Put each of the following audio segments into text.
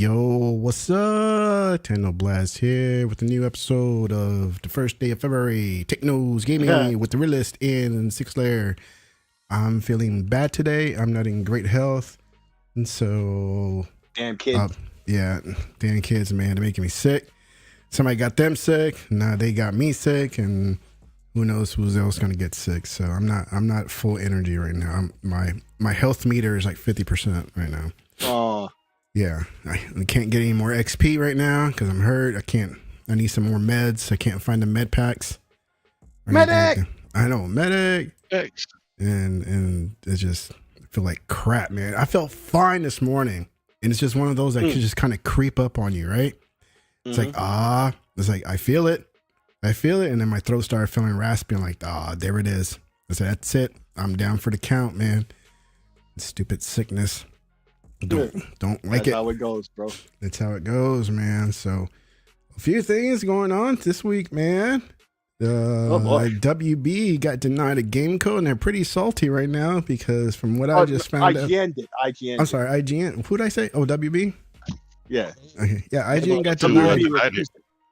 Yo, what's up? TEKNOBLAST here with a new episode of the first day of February. Technos Gaming with the realist in SIKSLAYER. I'm feeling bad today. I'm not in great health. And so... Damn kids. Yeah, damn kids, man. They're making me sick. Somebody got them sick. Now they got me sick. And who knows who's else going to get sick. So I'm not full energy right now. My health meter is like 50% right now. Oh. Yeah, I can't get any more XP right now because I'm hurt. I need some more meds. I can't find the med packs. Medic! I know, medic. Thanks. And it's just, I feel like crap, man. I felt fine this morning. And it's just one of those that could just kind of creep up on you, right? It's like, it's like, I feel it. And then my throat started feeling raspy. I'm like, there it is. I said, that's it. I'm down for the count, man. Stupid sickness. Don't like it. That's how it goes, bro. That's how it goes, man. So a few things going on this week, man. WB got denied a game code, and they're pretty salty right now because from what I just found out. IGN. I'm sorry, IGN. Who did I say? Oh, WB? Yeah. Okay. Yeah, IGN got denied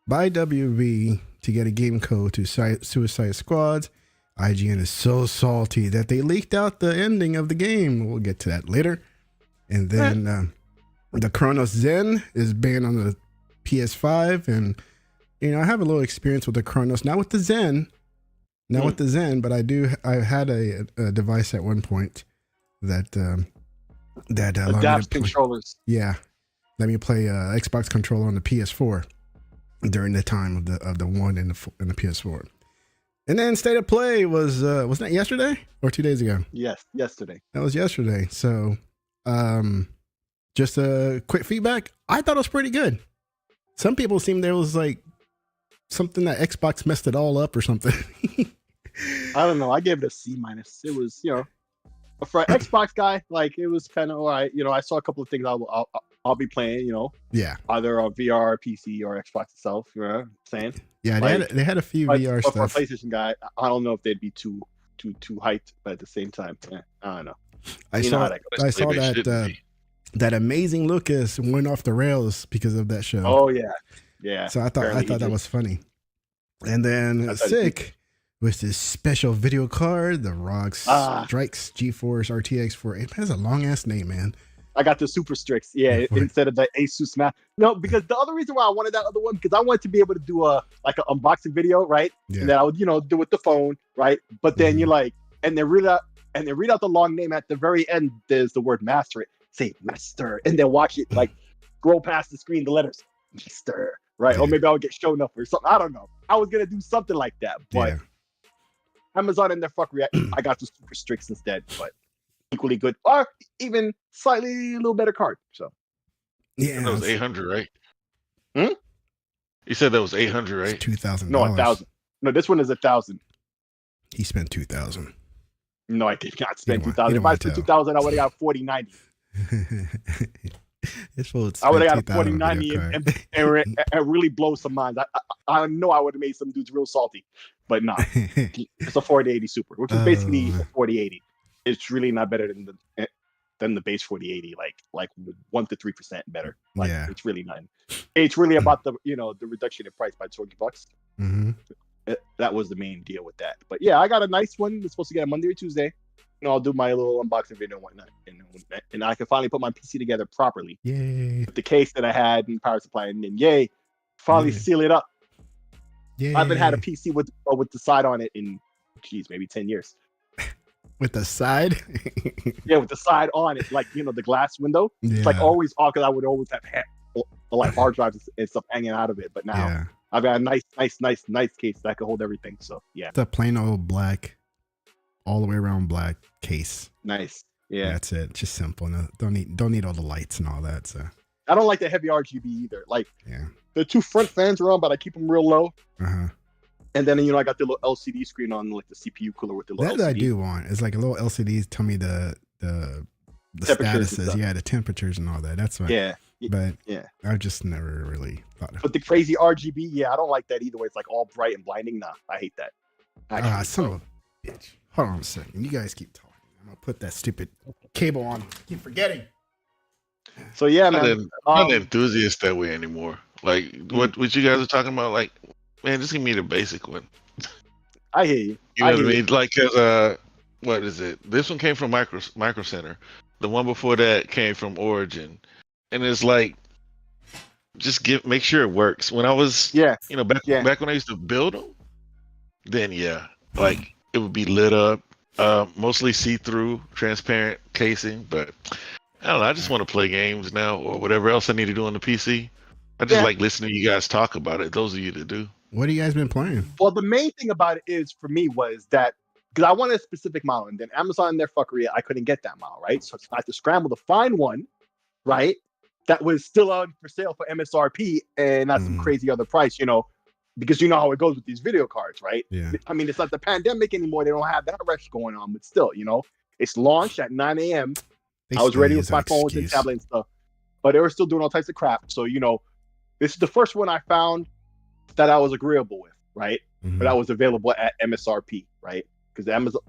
by WB to get a game code to Suicide Squads. IGN is so salty that they leaked out the ending of the game. We'll get to that later. And then the Cronus Zen is banned on the PS5. And, I have a little experience with the Cronus. Not with the Zen. But I had a device at one point that adapts controllers. Yeah. Let me play Xbox controller on the PS4 during the time of the one in the PS4. And then State of Play was that yesterday or 2 days ago? Yes, yesterday. That was yesterday. So just a quick feedback. I thought it was pretty good. Some people seemed there was like something that Xbox messed it all up or something. I don't know. I gave it a C-. It was, for an Xbox guy, like it was kind of all right. I saw a couple of things I'll be playing. Yeah. Either on VR, PC, or Xbox itself. You know what I'm saying? Yeah, they had a few VR stuff. For a PlayStation guy, I don't know if they'd be too hyped, but at the same time, I don't know. I saw that amazing Lucas went off the rails because of that show. Oh yeah. So I thought that was funny. And then Sick with this special video card, the ROG Strix GeForce RTX 4. It has a long ass name, man. I got the Super Strix, instead of the Asus Math. No, because the other reason why I wanted that other one, because I wanted to be able to do an unboxing video, right? Yeah. And then I would, do with the phone, right? But then you're like, and they read out the long name at the very end. There's the word master. Say master, and then watch it like scroll past the screen, the letters master, right? Or maybe I would get shown up or something. I don't know. I was gonna do something like that, but Amazon and their fuckery, I got the Super Strix instead, but equally good, or even slightly a little better card. So that was 800, right? You said that was 800, right? $2,000. No, 1,000. No, this one is 1,000. He spent 2,000. No, I did not spend 2,000. If I spent 2,000, I would have got 4090. I would have got a 4090 and really blow some minds. I know I would have made some dudes real salty, but nah, it's a 4080 Super, which is basically a 4080. It's really not better than the base 4080, like 1 to 3% better. It's really not. It's really about the reduction in price by $20. Mm-hmm. That was the main deal with that. But yeah, I got a nice one. It's supposed to get a Monday or Tuesday. I'll do my little unboxing video and whatnot, and I can finally put my PC together properly. Yay! With the case that I had and power supply, and then finally seal it up. Yay. I haven't had a PC with the side on it in, maybe 10 years. With the side? Yeah, with the side on it, like the glass window. Yeah. It's like always off because I would always have hard drives and stuff hanging out of it. But now I've got a nice case that can hold everything. So yeah, it's a plain old black, all the way around black case. Nice. Yeah, that's it. Just simple. No, don't need all the lights and all that. So I don't like the heavy RGB either. Like the two front fans are on, but I keep them real low. And then I got the little LCD screen on, like the CPU cooler with the little. That LCD. I do want. It's like a little LCD. Tell me the statuses. Yeah, the temperatures and all that. That's what. Yeah. But I've just never really thought of. But the crazy RGB, I don't like that either. Where it's like all bright and blinding. Nah, I hate that. Son of a bitch. Hold on a second. You guys keep talking. I'm gonna put that stupid cable on. I keep forgetting. So yeah, Not man. an, not an enthusiast that way anymore. Like what you guys are talking about, like, man, just give me the basic one. I hear you. You know what I mean? Like, cause what is it? This one came from Micro Center. The one before that came from Origin, and it's like, just make sure it works. When I was, back when I used to build them, then yeah, like it would be lit up, mostly see-through, transparent casing. But I don't know. I just want to play games now, or whatever else I need to do on the PC. I just like listening to you guys talk about it. Those of you that do. What have you guys been playing? Well, the main thing about it is for me was that because I wanted a specific model, and then Amazon, their fuckery, I couldn't get that model, right? So I had to scramble to find one, right? That was still on for sale for MSRP and not some crazy other price, because you know how it goes with these video cards, right? Yeah. I mean, it's not the pandemic anymore. They don't have that rush going on, but still, it's launched at 9 a.m. I was ready with my phones and tablet and stuff, but they were still doing all types of crap. So, this is the first one I found that I was agreeable with, right? But that was available at MSRP, right? Because Amazon,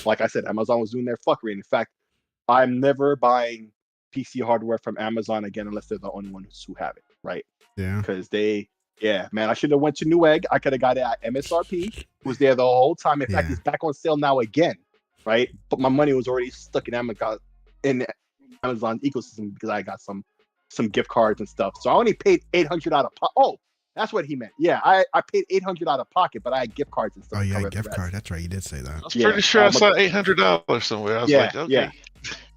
like I said, Amazon was doing their fuckery. And in fact, I'm never buying PC hardware from Amazon again unless they're the only ones who have it, right? Yeah. Because man, I should have went to Newegg. I could have got it at MSRP. Was there the whole time. In fact, it's back on sale now again, right? But my money was already stuck in Amazon ecosystem because I got some gift cards and stuff. So I only paid $800 out of pocket. Oh, that's what he meant. Yeah, I paid $800 out of pocket, but I had gift cards and stuff. Oh, yeah, gift card. That's right. You did say that. I was pretty sure I saw $800 somewhere. I was like, okay.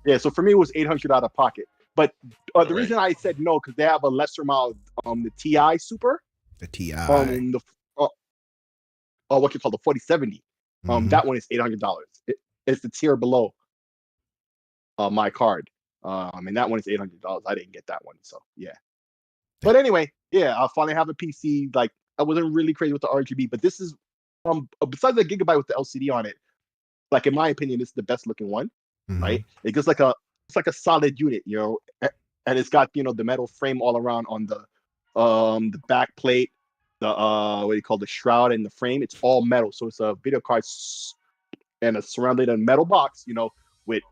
Yeah, so for me, it was $800 out of pocket. But the reason I said no, because they have a lesser model, the TI Super. The TI. What you call the 4070. That one is $800. It's the tier below my card. And that one is $800. I didn't get that one, so yeah. But anyway, yeah, I finally have a PC. Like, I wasn't really crazy with the RGB, but this is besides the Gigabyte with the LCD on it. Like, in my opinion, this is the best looking one, right? It gives it's like a solid unit, and it's got the metal frame all around on the back plate, the shroud and the frame. It's all metal, so it's a video card and a surrounded in a metal box, with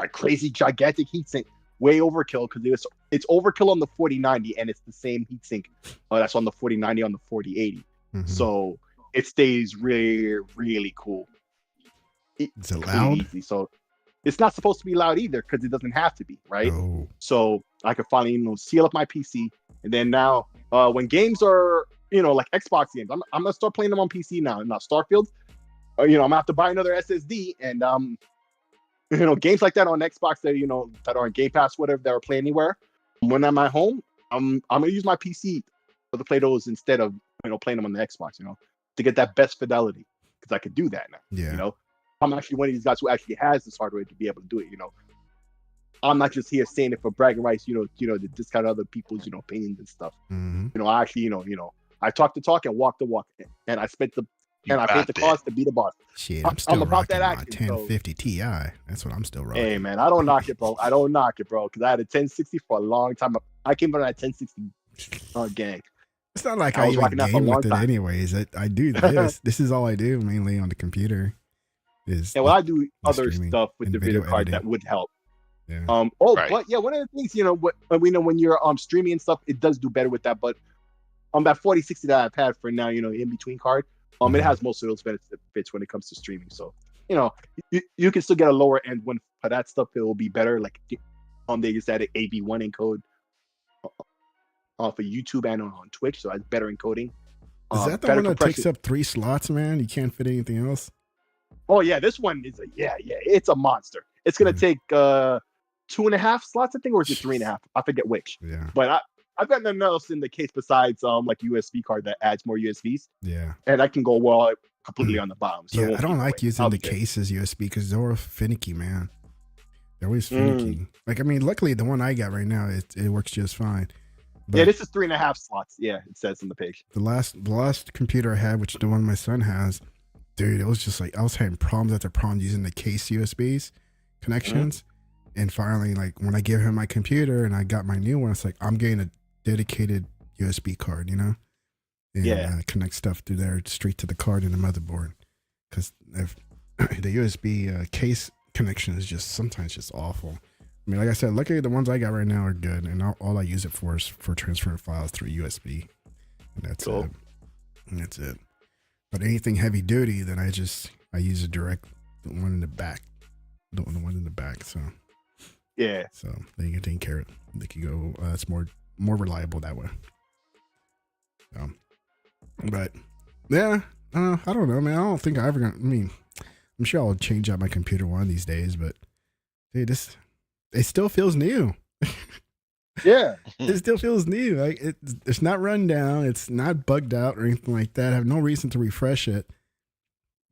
a crazy gigantic heatsink. Way overkill because it's overkill on the 4090 and it's the same heatsink that's on the 4090 on the 4080. So it stays really, really cool. Is it loud? Easy. So it's not supposed to be loud either because it doesn't have to be, right? Oh. So I could finally seal up my PC, and then now when games are like Xbox games, I'm gonna start playing them on PC now. Now Starfield, I'm gonna have to buy another SSD and games like that on Xbox that that are on Game Pass, whatever, that are play anywhere. When I'm at home, I'm gonna use my PC to play those instead of playing them on the Xbox, to get that best fidelity because I could do that now. Yeah. I'm actually one of these guys who actually has this hardware to be able to do it. I'm not just here saying it for bragging rights. To discount other people's opinions and stuff. I actually I talk the talk and walk the walk, and I spent the and I paid the cost to be the boss. Shit, I'm about that action. My 1050 Ti. That's what I'm still rocking. Hey man, I don't knock it, bro. Because I had a 1060 for a long time. I came from that 1060 gang. It's not like I even game with it anyways. I do this. This is all I do mainly on the computer. I do other stuff with the video card that would help. Yeah. But yeah, one of the things when you're streaming and stuff, it does do better with that. But that 4060 that I've had for now, in between card. It has most of those benefits when it comes to streaming. So, you can still get a lower end one for that stuff. It will be better. Like, they just added AV1 encode for YouTube and on Twitch, so that's better encoding. Is that the one that takes up 3 slots, man? You can't fit anything else? Oh yeah, this one is it's a monster. It's gonna take 2.5 slots, I think, or is it 3.5? I forget which. Yeah. But I've got nothing else in the case besides like USB card that adds more USBs. Yeah. And I can go completely on the bottom. So I don't like using the case as USB because they're finicky, man. They're always finicky. Like, I mean, luckily the one I got right now, it works just fine. But this is 3.5 slots. Yeah, it says on the page. The last computer I had, which the one my son has, dude, it was just like I was having problems after problems using the case USBs connections. And finally, like when I gave him my computer and I got my new one, it's like I'm getting a dedicated USB card, and connect stuff through there straight to the card and the motherboard. Because if the USB case connection is sometimes just awful. I mean, like I said, luckily the ones I got right now are good, and all I use it for is for transferring files through USB, and that's Cool. it. And that's it. But anything heavy duty, then I use a direct the one in the back, the one in the back. So yeah, so they can take care of it. They can go. It's more reliable that way. But yeah, I don't know, man. I don't think I ever gonna. I mean, I'm sure I'll change out my computer one of these days, but dude, it still feels new. yeah. It still feels new. Like it's not run down. It's not bugged out or anything like that. I have no reason to refresh it.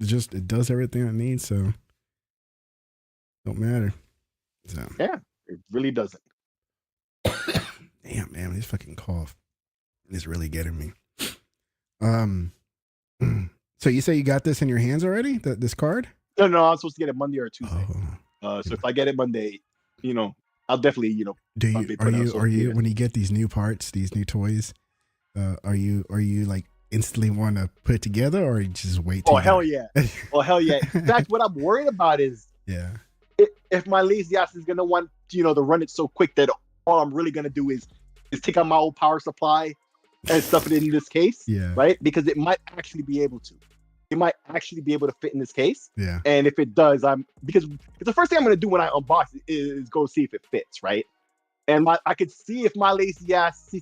It does everything it needs. So don't matter. So Yeah, it really doesn't. Damn, man, this fucking cough is really getting me. So you say you got this in your hands already? This card? No, I'm supposed to get it Monday or Tuesday. So if I get it Monday, I'll definitely, are you when you get these new parts, these new toys, are you like instantly want to put it together, or you just wait? Oh hell yeah! Oh hell yeah! In fact, what I'm worried about is if my lazy ass is gonna want to run it so quick that all I'm really gonna do is take out my old power supply and stuff it in this case, right? Because it might actually be able to. It might actually be able to fit in this case. Yeah. And if it does, because the first thing I'm gonna do when I unbox it is go see if it fits, right? And I could see if my lazy ass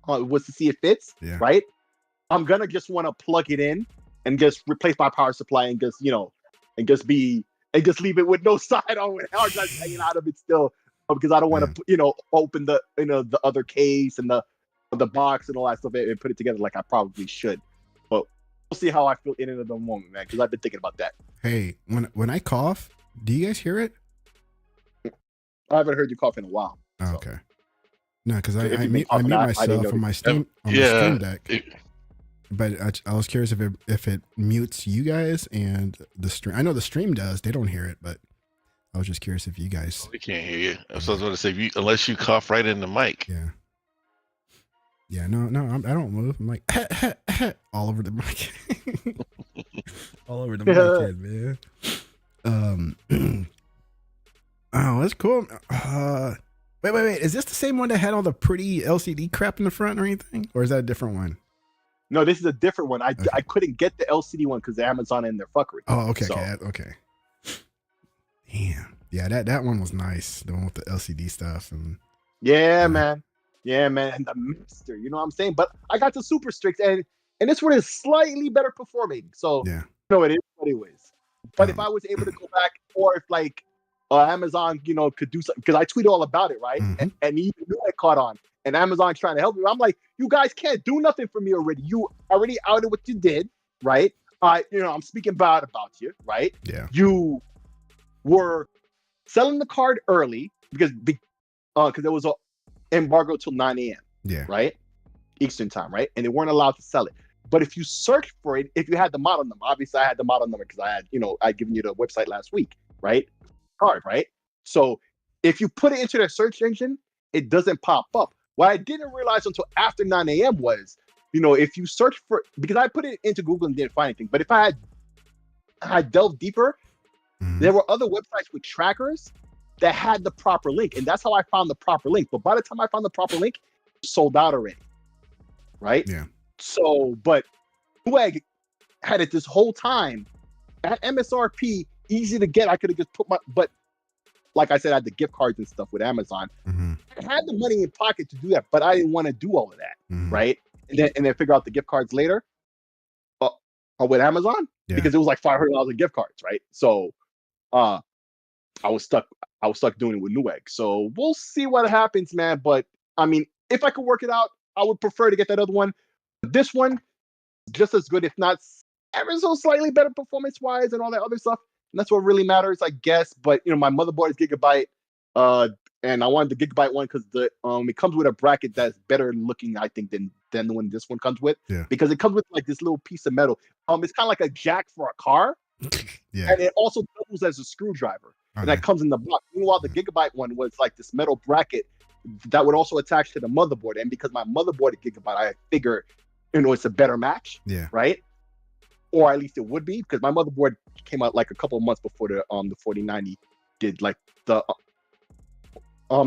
was to see if it fits, right? I'm gonna just want to plug it in and just replace my power supply and just just leave it with no side on with hard drive hanging out of it still, because I don't want to open the the other case and the box and all that stuff and put it together like I probably should. But we'll see how I feel in it at the moment, man, because I've been thinking about that. Hey, when I cough, do you guys hear it? I haven't heard you cough in a while. Oh, so. Okay. No, because I mute myself on my Steam Deck. But I was curious if it mutes you guys and the stream. I know the stream does. They don't hear it, but I was just curious if you guys. We can't hear you. I was going to say, unless you cough right in the mic. Yeah. Yeah, no, I don't move. I'm like all over the mic, all over the mic, man. Oh, that's cool. Wait. Is this the same one that had all the pretty LCD crap in the front or anything, or is that a different one? No, this is a different one. I couldn't get the LCD one because Amazon and their fuckery. Oh, okay, so. Okay. Damn. Yeah, that one was nice. The one with the LCD stuff and. Yeah, man. Yeah, man, and the Master, you know what I'm saying? But I got the Super Strix, and this one is slightly better performing. So, it is what it is. But if I was able to go back, or if Amazon, could do something, because I tweeted all about it, right? Mm-hmm. And even knew I caught on, and Amazon's trying to help me. I'm like, you guys can't do nothing for me already. You already outed what you did, right? I'm speaking bad about you, right? Yeah. You were selling the card early because there was a embargo till 9 a.m. Yeah. Right? Eastern time, right? And they weren't allowed to sell it. But if you search for it, if you had the model number, obviously I had the model number because I had, I'd given you the website last week, right? Card, right? So if you put it into their search engine, it doesn't pop up. What I didn't realize until after 9 a.m. was, if you search for, because I put it into Google and didn't find anything, but if I had delved deeper, there were other websites with trackers that had the proper link, and that's how I found the proper link. But by the time I found the proper link, it sold out already, right? Yeah. So, but Newegg had it this whole time at MSRP, easy to get. I could have just but like I said, I had the gift cards and stuff with Amazon. Mm-hmm. I had the money in pocket to do that, but I didn't want to do all of that, right? And then figure out the gift cards later, with Amazon, because it was like $500 in gift cards, right? So, I was stuck doing it with Newegg. So we'll see what happens, man. But I mean, if I could work it out, I would prefer to get that other one. This one, just as good, if not ever so slightly better performance-wise and all that other stuff. And that's what really matters, I guess. But my motherboard is Gigabyte, and I wanted the Gigabyte one because it comes with a bracket that's better looking, I think, than the one this one comes with. Yeah. Because it comes with like this little piece of metal. It's kind of like a jack for a car. Yeah. And it also doubles as a screwdriver. And that comes in the box. Meanwhile, the Gigabyte one was like this metal bracket that would also attach to the motherboard. And because my motherboard is Gigabyte, I figure, it's a better match. Yeah. Right? Or at least it would be, because my motherboard came out like a couple of months before the 4090 did, like the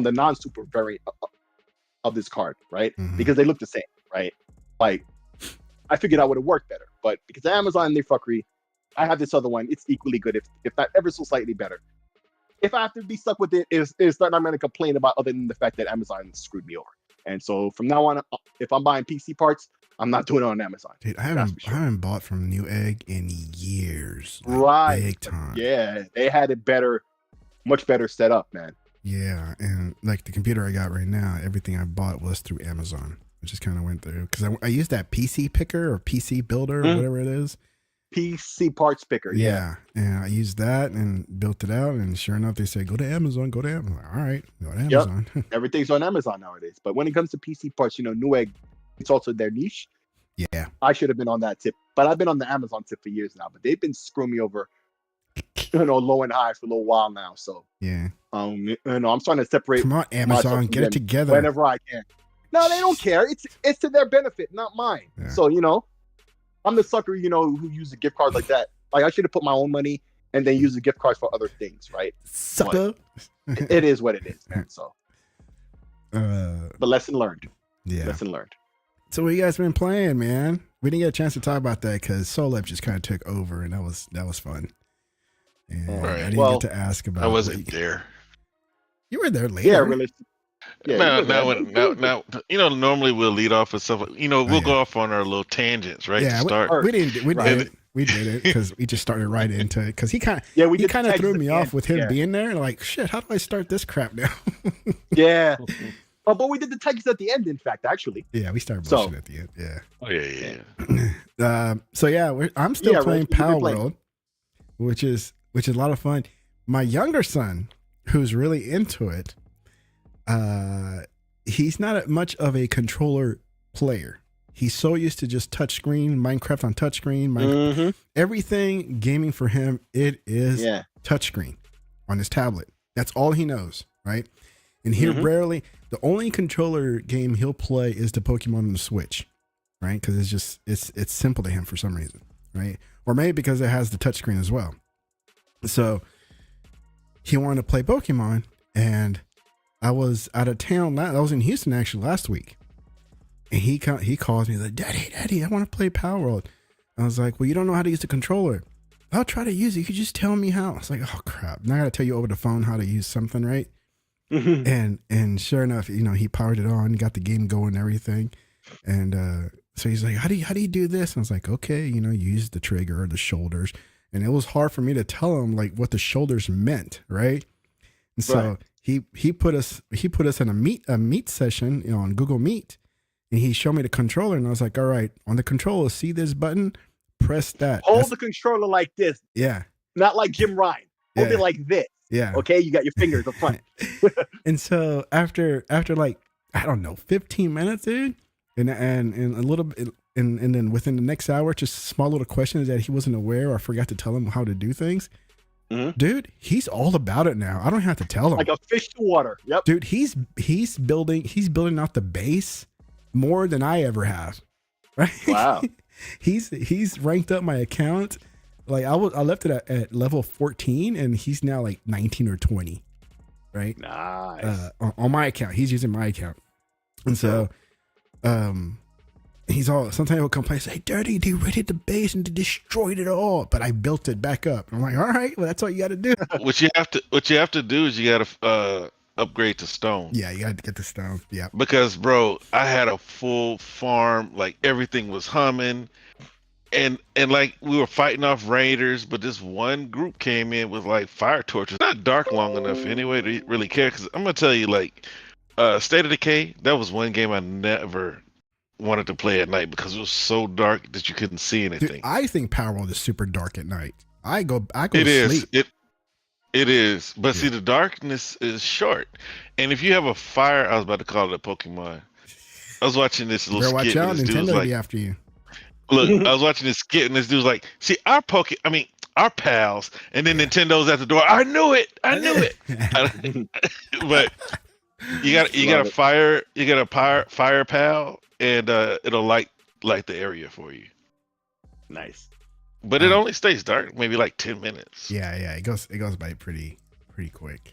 the non-super variant of this card, right? Mhm. Because they look the same, right? Like, I figured I would have worked better, but because Amazon, they fuckery, I have this other one. It's equally good, if not ever so slightly better. If I have to be stuck with it, it's nothing I'm going to complain about other than the fact that Amazon screwed me over. And so from now on, if I'm buying PC parts, I'm not doing it on Amazon. Dude, I haven't bought from Newegg in years. Like, right. Big time. Yeah, they had it better, much better set up, man. Yeah, and like the computer I got right now, everything I bought was through Amazon. I just kind of went through because I used that PC picker or PC builder or whatever it is. PC parts picker. Yeah, and I used that and built it out. And sure enough, they said, go to Amazon, go to Amazon. All right, go to Amazon. Yep. Everything's on Amazon nowadays. But when it comes to PC parts, Newegg, it's also their niche. Yeah. I should have been on that tip. But I've been on the Amazon tip for years now. But they've been screwing me over, low and high for a little while now. So, yeah. I'm trying to separate. Come on, Amazon, get it together. Whenever I can. No, they don't care. It's to their benefit, not mine. Yeah. So, I'm the sucker, who uses gift cards like that. Like, I should have put my own money and then use the gift cards for other things, right? Sucker. It is what it is, man. So, but lesson learned. Yeah. Lesson learned. So what you guys been playing, man? We didn't get a chance to talk about that because Solep just kind of took over, and that was fun. And right. I didn't get to ask about. I wasn't there. You were there later. Yeah, really. Yeah, now, normally we'll lead off with stuff. We'll go off on our little tangents, right? Yeah, to start. We did it. We did it because we just started right into it. Because he kind of threw me off with him being there. Like, shit, how do I start this crap now? Yeah. Oh, but we did the text at the end. In fact, actually. Yeah, we started bullshit at the end. Yeah. Oh yeah. So yeah, I'm still playing Power World, which is a lot of fun. My younger son, who's really into it, he's not much of a controller player. He's so used to just touchscreen, Minecraft on touchscreen, everything gaming for him. It is touchscreen on his tablet. That's all he knows, right? And he rarely, the only controller game he'll play is the Pokemon on the Switch, right? Because it's simple to him for some reason, right? Or maybe because it has the touchscreen as well. So he wanted to play Pokemon, and I was out of town. I was in Houston actually last week, and he calls me like, Daddy, I want to play Power World. I was like, well, you don't know how to use the controller. I'll try to use it. You could just tell me how. I was like, oh crap! Now I got to tell you over the phone how to use something, right? And sure enough, he powered it on, got the game going, and everything, and so he's like, how do you do this? And I was like, okay, you use the trigger or the shoulders, and it was hard for me to tell him like what the shoulders meant, right? And so he put us in a meet session, on Google Meet, and he showed me the controller, and I was like, all right, on the controller, see this button, press that. Hold the controller like this. Yeah. Not like Jim Ryan. Hold it like this. Yeah. Okay, you got your fingers up front. And so after like, I don't know, 15 minutes, dude, and a little bit, and then within the next hour, just small little questions that he wasn't aware or I forgot to tell him how to do things. Dude, he's all about it now. I don't have to tell him. Like a fish to water. Yep. Dude, he's building out the base more than I ever have. Right? Wow. he's ranked up my account. Like I left it at level 14, and he's now like 19 or 20. Right? Nice. On my account. He's using my account. And so sometimes he'll complain, say, Daddy, they raided the base and they destroyed it all, but I built it back up. I'm like, all right, well, that's all you got to do. What you have to do is you got to upgrade to stone. Yeah, you got to get the stone. Yeah. Because, bro, I had a full farm, like everything was humming, and like we were fighting off raiders, but this one group came in with like fire torches. Not dark long enough anyway to really care. Because I'm gonna tell you, like, State of Decay, that was one game I never wanted to play at night because it was so dark that you couldn't see anything. Dude, I think Power World is super dark at night. I go it to is. sleep. It is. But see, the darkness is short. And if you have a fire, I was about to call it a Pokemon. I was watching this little skit. Watch out, this dude Nintendo was like, be after you. Look, I was watching this skit, and this dude was like, see, our pals, and then Nintendo's at the door. I knew it. But you got a fire pal, and it'll light the area for you. Nice. But it only stays dark maybe like 10 minutes. Yeah, it goes by pretty quick.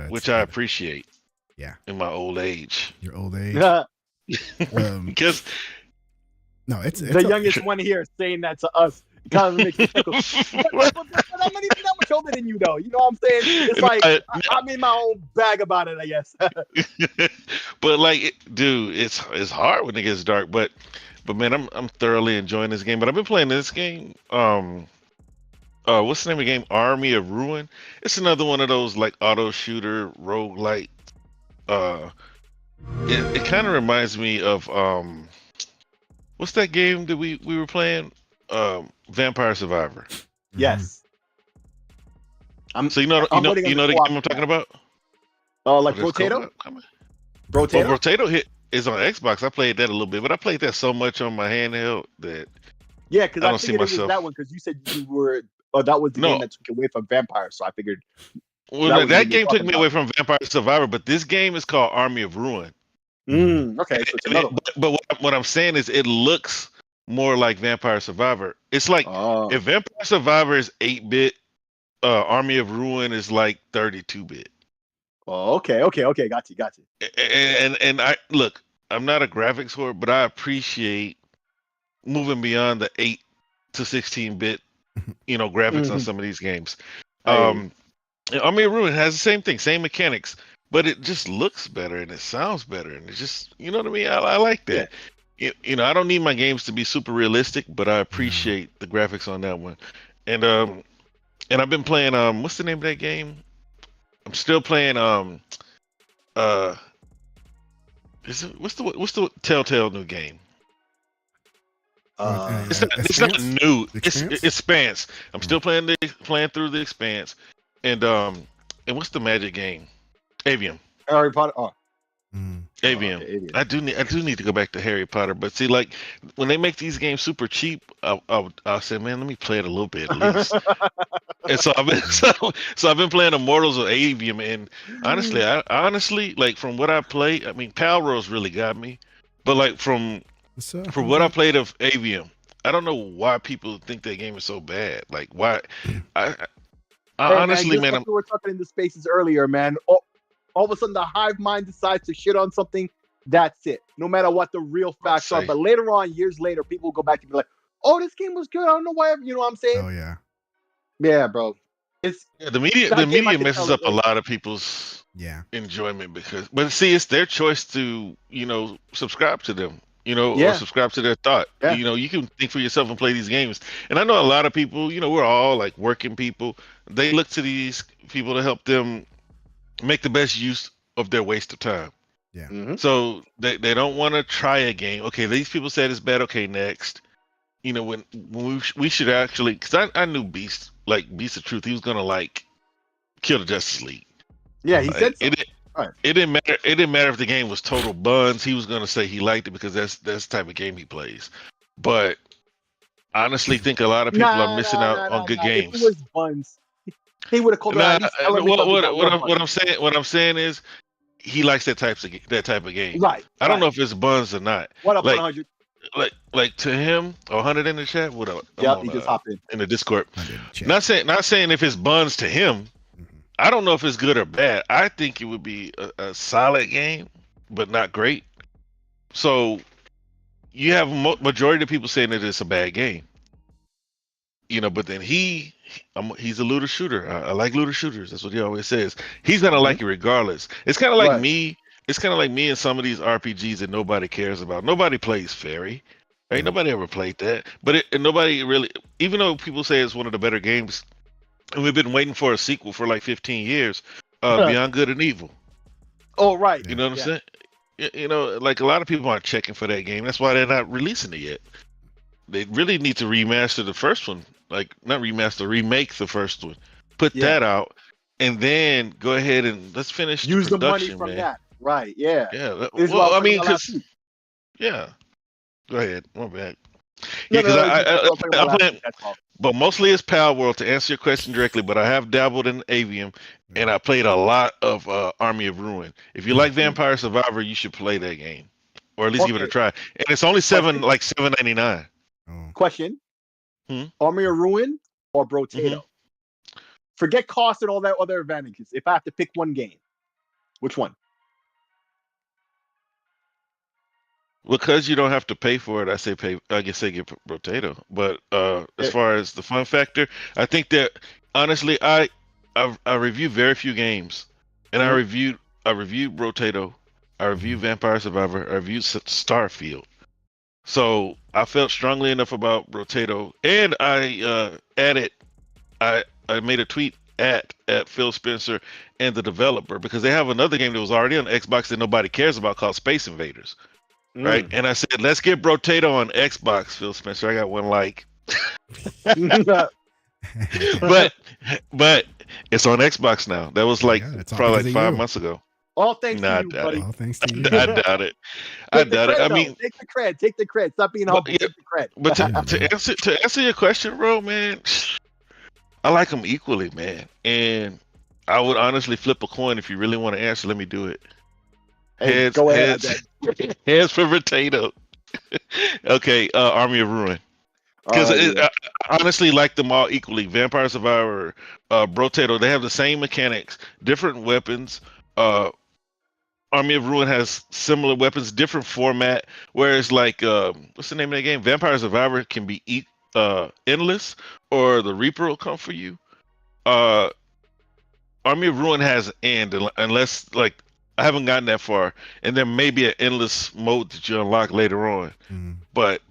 Which I appreciate. Yeah. In my old age. Your old age. Because no, it's the youngest one here saying that to us. Kind of makes me chuckle. But I'm not even that much older than you, though. You know what I'm saying? It's like I'm in my own bag about it, I guess. But like, dude, it's hard when it gets dark. But man, I'm thoroughly enjoying this game. But I've been playing this game. What's the name of the game? Army of Ruin. It's another one of those like auto shooter roguelike. It kind of reminds me of what's that game that we were playing? Vampire Survivor. Yes. So you know the game I'm talking about? Oh, like Rotato? Rotato is on Xbox. I played that a little bit, but I played that so much on my handheld that because I don't see myself. It was that one because you said you were. Oh, that was the game that took away from Vampire. So I figured. Well, that game took me away from Vampire Survivor, but this game is called Army of Ruin. Okay, so it's another one. But what I'm saying is, it looks more like Vampire Survivor. It's like if Vampire Survivor is 8-bit, Army of Ruin is like 32-bit. Oh, okay, got you. And I look, I'm not a graphics whore, but I appreciate moving beyond the 8 to 16-bit, graphics on some of these games. Army of Ruin has the same thing, same mechanics, but it just looks better and it sounds better, and it's just, you know what I mean? I like that. Yeah. I don't need my games to be super realistic, but I appreciate the graphics on that one. And I've been playing what's the name of that game? I'm still playing what's the Telltale new game? It's not new. It's Expanse. I'm still playing through the Expanse. And what's the Magic game? Avium. Harry Potter. Avium. Okay, I do need to go back to Harry Potter, but see, like when they make these games super cheap, I'll say, man, let me play it a little bit at least. And so I've been playing Immortals of Avium, and honestly, like from what I played, I mean, Palworld's really got me, but like from what I played of Avium, I don't know why people think that game is so bad. Like why? I honestly, man, we were talking in the spaces earlier, man. All of a sudden, the hive mind decides to shit on something. That's it. No matter what the real facts are. But later on, years later, people will go back and be like, "Oh, this game was good. I don't know why." You know what I'm saying? Oh yeah. Yeah, bro. The media messes up a lot of people's enjoyment but see, it's their choice to subscribe to them. Or subscribe to their thought. Yeah. You can think for yourself and play these games. And I know a lot of people. We're all like working people. They look to these people to help them make the best use of their waste of time. Yeah. Mm-hmm. So they don't want to try a game. Okay, these people said it's bad. Okay, next. When we should actually, because I knew Beast of Truth, he was gonna like kill the Justice League. Yeah, he said so. It didn't matter. It didn't matter if the game was total buns. He was gonna say he liked it because that's the type of game he plays. But I honestly think a lot of people are missing out on good games. If it was buns, he would have called it. What I'm saying is he likes that type of game. Right. I don't know if it's buns or not. What up, 100? Like to him, 100 in the chat. What up? Yeah, he just hopped in the Discord. Not saying if it's buns to him. I don't know if it's good or bad. I think it would be a solid game, but not great. So you have majority of people saying that it's a bad game. But then he's a looter shooter. I like looter shooters. That's what he always says. He's gonna like it regardless. It's kind of like me. It's kind of like me and some of these RPGs that nobody cares about. Nobody plays Fairy. Right? Nobody ever played that. But nobody really, even though people say it's one of the better games, and we've been waiting for a sequel for like 15 years, Beyond Good and Evil. Oh, right. You know what I'm saying? Like a lot of people aren't checking for that game. That's why they're not releasing it yet. They really need to remaster the first one. Like, not remaster, remake the first one. Put that out, and then go ahead and let's finish use the money from that. Right, yeah. Yeah. Well, I mean, because... Yeah. Go ahead. My bad. Yeah, because I play... But mostly it's Palworld, to answer your question directly, but I have dabbled in Avium, and I played a lot of Army of Ruin. If you like Vampire Survivor, you should play that game. Or at least give it a try. And it's only $7.99. Question. Army of Ruin or Brotato? Forget cost and all that other advantages. If I have to pick one game, which one? Because you don't have to pay for it, I say pay. I guess say get Brotato. But as Yeah. far as the fun factor, I think that honestly, I review very few games, and Mhm. I reviewed Brotato, I reviewed Vampire Survivor, I reviewed Starfield. So I felt strongly enough about Brotato, and I added I made a tweet at Phil Spencer and the developer because they have another game that was already on Xbox that nobody cares about called Space Invaders, right? And I said, let's get Brotato on Xbox, Phil Spencer. I got one like, but but it's on Xbox now. That was like Yeah, it's all probably because like of five you. months ago. All thanks to Nah, I you, doubt it. buddy. All thanks to you. I doubt it. I Take the doubt it. credit, I though. mean, Take the credit. Take the credit. Stop being but humble. yeah, Take the credit. but Yeah, man. to answer your question, bro, man, I like them equally, man. And I would honestly flip a coin if you really want to answer. Let me do it. Hey, Heads, go ahead. heads, heads for potato. Okay, Army of Ruin. Because Alrighty then. I honestly like them all equally. Vampire Survivor, Brotato, they have the same mechanics, different weapons. Uh, Army of Ruin has similar weapons, different format. Whereas like, what's the name of the game? Vampire Survivor can be endless, or the Reaper will come for you. Uh, Army of Ruin has an end unless like I haven't gotten that far, and there may be an endless mode that you unlock later on. But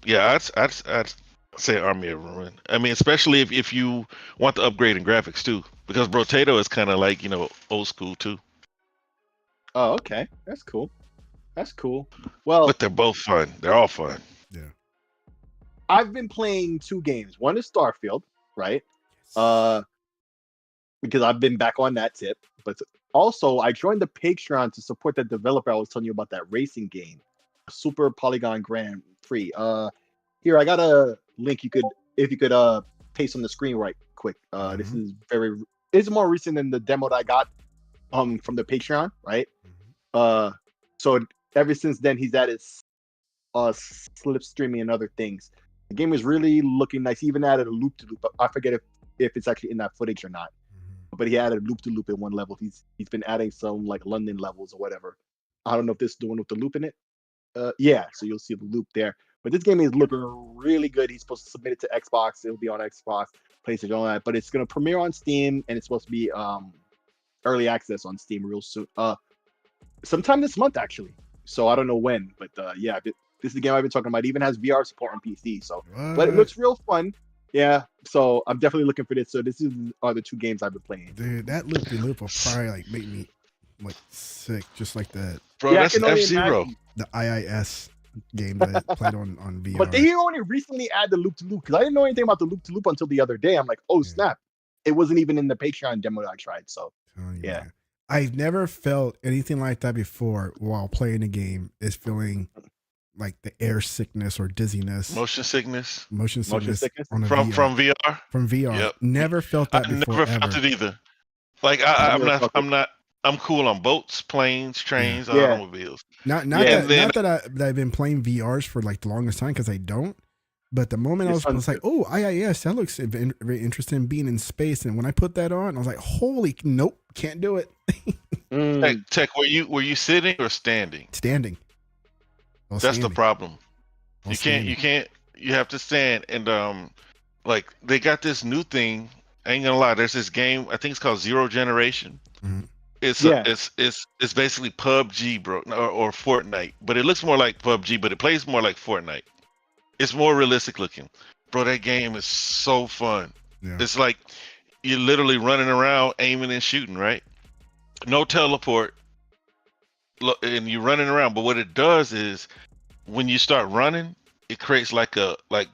yeah, I'd say Army of Ruin. I mean, especially if you want the upgrade in graphics too, because Brotato is kind of like old school too. Oh, okay. That's cool. That's cool. Well, But they're both fun. They're all fun. Yeah. I've been playing two games. One is Starfield, right? Because I've been back on that tip. But also, I joined the Patreon to support the developer I was telling you about, that racing game, Super Polygon Grand Prix. Here I got a link. If you could paste on the screen right quick. This is it's more recent than the demo that I got from the Patreon, right? So ever since then he's added slipstreaming and other things. The game is really looking nice. He even added a loop to loop. I forget if it's actually in that footage or not. But he added loop to loop in one level. He's been adding some like London levels or whatever. I don't know if this is the one with the loop in it. Yeah, so you'll see the loop there. But this game is looking really good. He's supposed to submit it to Xbox. It'll be on Xbox, PlayStation, all that. But it's gonna premiere on Steam, and it's supposed to be early access on Steam real soon. Sometime this month actually. So I don't know when, but yeah, this is the game I've been talking about. It even has VR support on PC. So, but it looks real fun. Yeah, so I'm definitely looking for this. So this are the two games I've been playing. Dude, that loop de loop will probably like make me like sick, just like that. Bro, Yeah, that's F-Zero. The IIS game that I played on VR. But they only recently added the loop to loop, because I didn't know anything about the loop to loop until the other day. I'm like, oh snap, it wasn't even in the Patreon demo that I tried. So yeah. Man. I've never felt anything like that before while playing a game. Is feeling like the air sickness or dizziness, motion sickness on from VR. From VR. Yep. Never felt that before. Never felt it either. Like I'm cool on boats, planes, trains, automobiles. Not that I've been playing VRs for like the longest time, because I don't. But the moment I was like, oh, IIS, that looks very interesting, being in space. And when I put that on, I was like, holy, nope, can't do it. Tech, were you sitting or standing? Standing. That's the problem. You can't. You have to stand. And like they got this new thing. I ain't gonna lie. There's this game. I think it's called Zero Generation. It's basically PUBG, bro, or Fortnite, but it looks more like PUBG, but it plays more like Fortnite. It's more realistic looking, bro. That game is so fun. Yeah. It's like you're literally running around, aiming and shooting, right? No teleport, and you're running around. But what it does is, when you start running, it creates like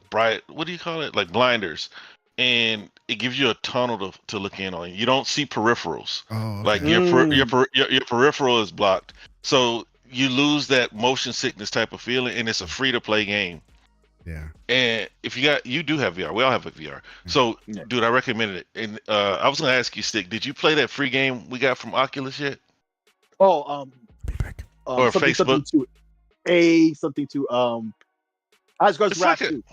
bright. What do you call it? Like blinders, and it gives you a tunnel to look in on. You don't see peripherals. Oh, okay. Like your peripheral is blocked, so you lose that motion sickness type of feeling, and it's a free to play game. Yeah. And if you do have VR, we all have a VR. So, dude, I recommend it. And I was gonna ask you, Stick, did you play that free game we got from Oculus yet? Oh, or Facebook? Something to Asgard's Wrath 2.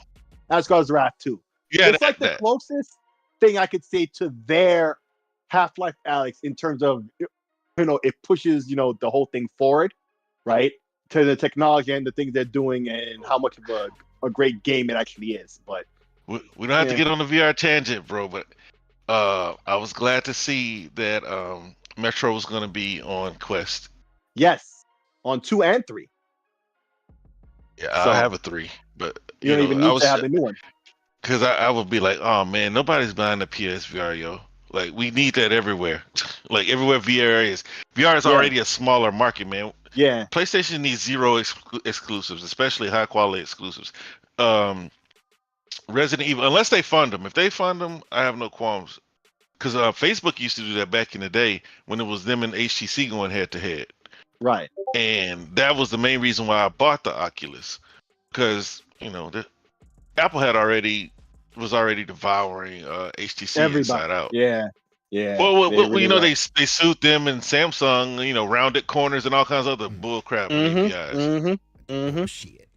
Asgard's Wrath 2. Yeah, it's like the closest thing I could say to their Half-Life Alyx in terms of, it pushes, the whole thing forward, right? to the technology and the things they're doing and how much of a great game it actually is. But we don't have to get on the VR tangent, bro. But I was glad to see that Metro was going to be on Quest. yes, on 2 and 3. Yeah, I have a 3, but you don't even need to have the new one. Because I would be like, oh man, nobody's buying the PSVR, yo. Like we need that everywhere. Like everywhere VR is. VR is already a smaller market, man. Yeah. PlayStation needs zero exclusives, especially high quality exclusives. Resident Evil, unless they fund them. If they fund them, I have no qualms. Because Facebook used to do that back in the day when it was them and HTC going head to head. Right. And that was the main reason why I bought the Oculus. Because, you know, Apple was already devouring HTC inside out. Yeah. Yeah. Well, really you know, they sued them and Samsung, you know, rounded corners and all kinds of other bull crap APIs. Oh, shit.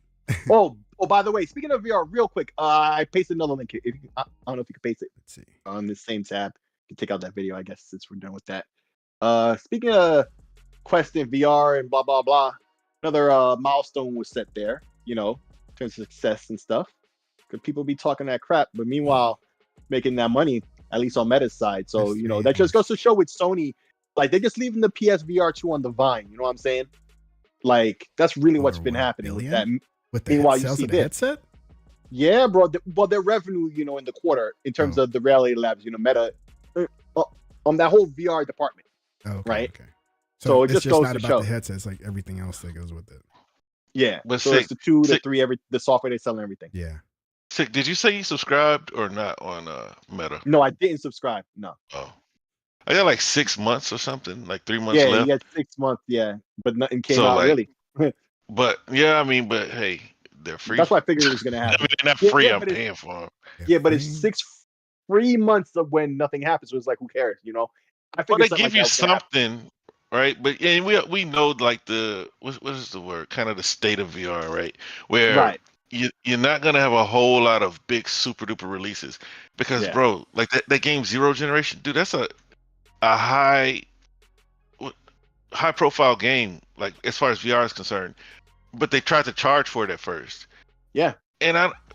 Oh, by the way, speaking of VR, real quick, I pasted another link here. I don't know if you can paste it. Let's see. On the same tab. You can take out that video, I guess, since we're done with that. Speaking of Quest and VR and blah, blah, blah, another milestone was set there, you know, in terms of success and stuff. Could people be talking that crap, but meanwhile, making that money, at least on Meta's side. So, you know, that just goes to show with Sony, like, they're just leaving the PSVR 2 on the vine. You know what I'm saying? Like, that's really what's been happening with that. With the meanwhile, you see the headset? Yeah, bro. Well, their revenue, you know, in the quarter, in terms of the Reality Labs, you know, Meta, on that whole VR department. Right? Okay. So it just goes not to about show. the headset. It's like everything else that goes with it. Yeah. But so it's the 2, the 3, the software they sell and everything. Yeah. Sick. Did you say you subscribed or not on Meta? No, I didn't subscribe. No. Oh, I got like 6 months or something, like 3 months left. Yeah, you got 6 months. Yeah, but nothing came out really. But yeah, I mean, but hey, they're free. That's what I figured it was gonna happen. I mean, they're not free. I'm paying for them. Yeah, but it's 6 free months of when nothing happens. So it's like, who cares? You know. Well, they give you something, right? But and we know like what is the word? Kind of the state of VR, right? Where you're not gonna have a whole lot of big super duper releases because, bro, like that game Zero Generation, dude, that's a high profile game, like as far as VR is concerned. But they tried to charge for it at first. Yeah.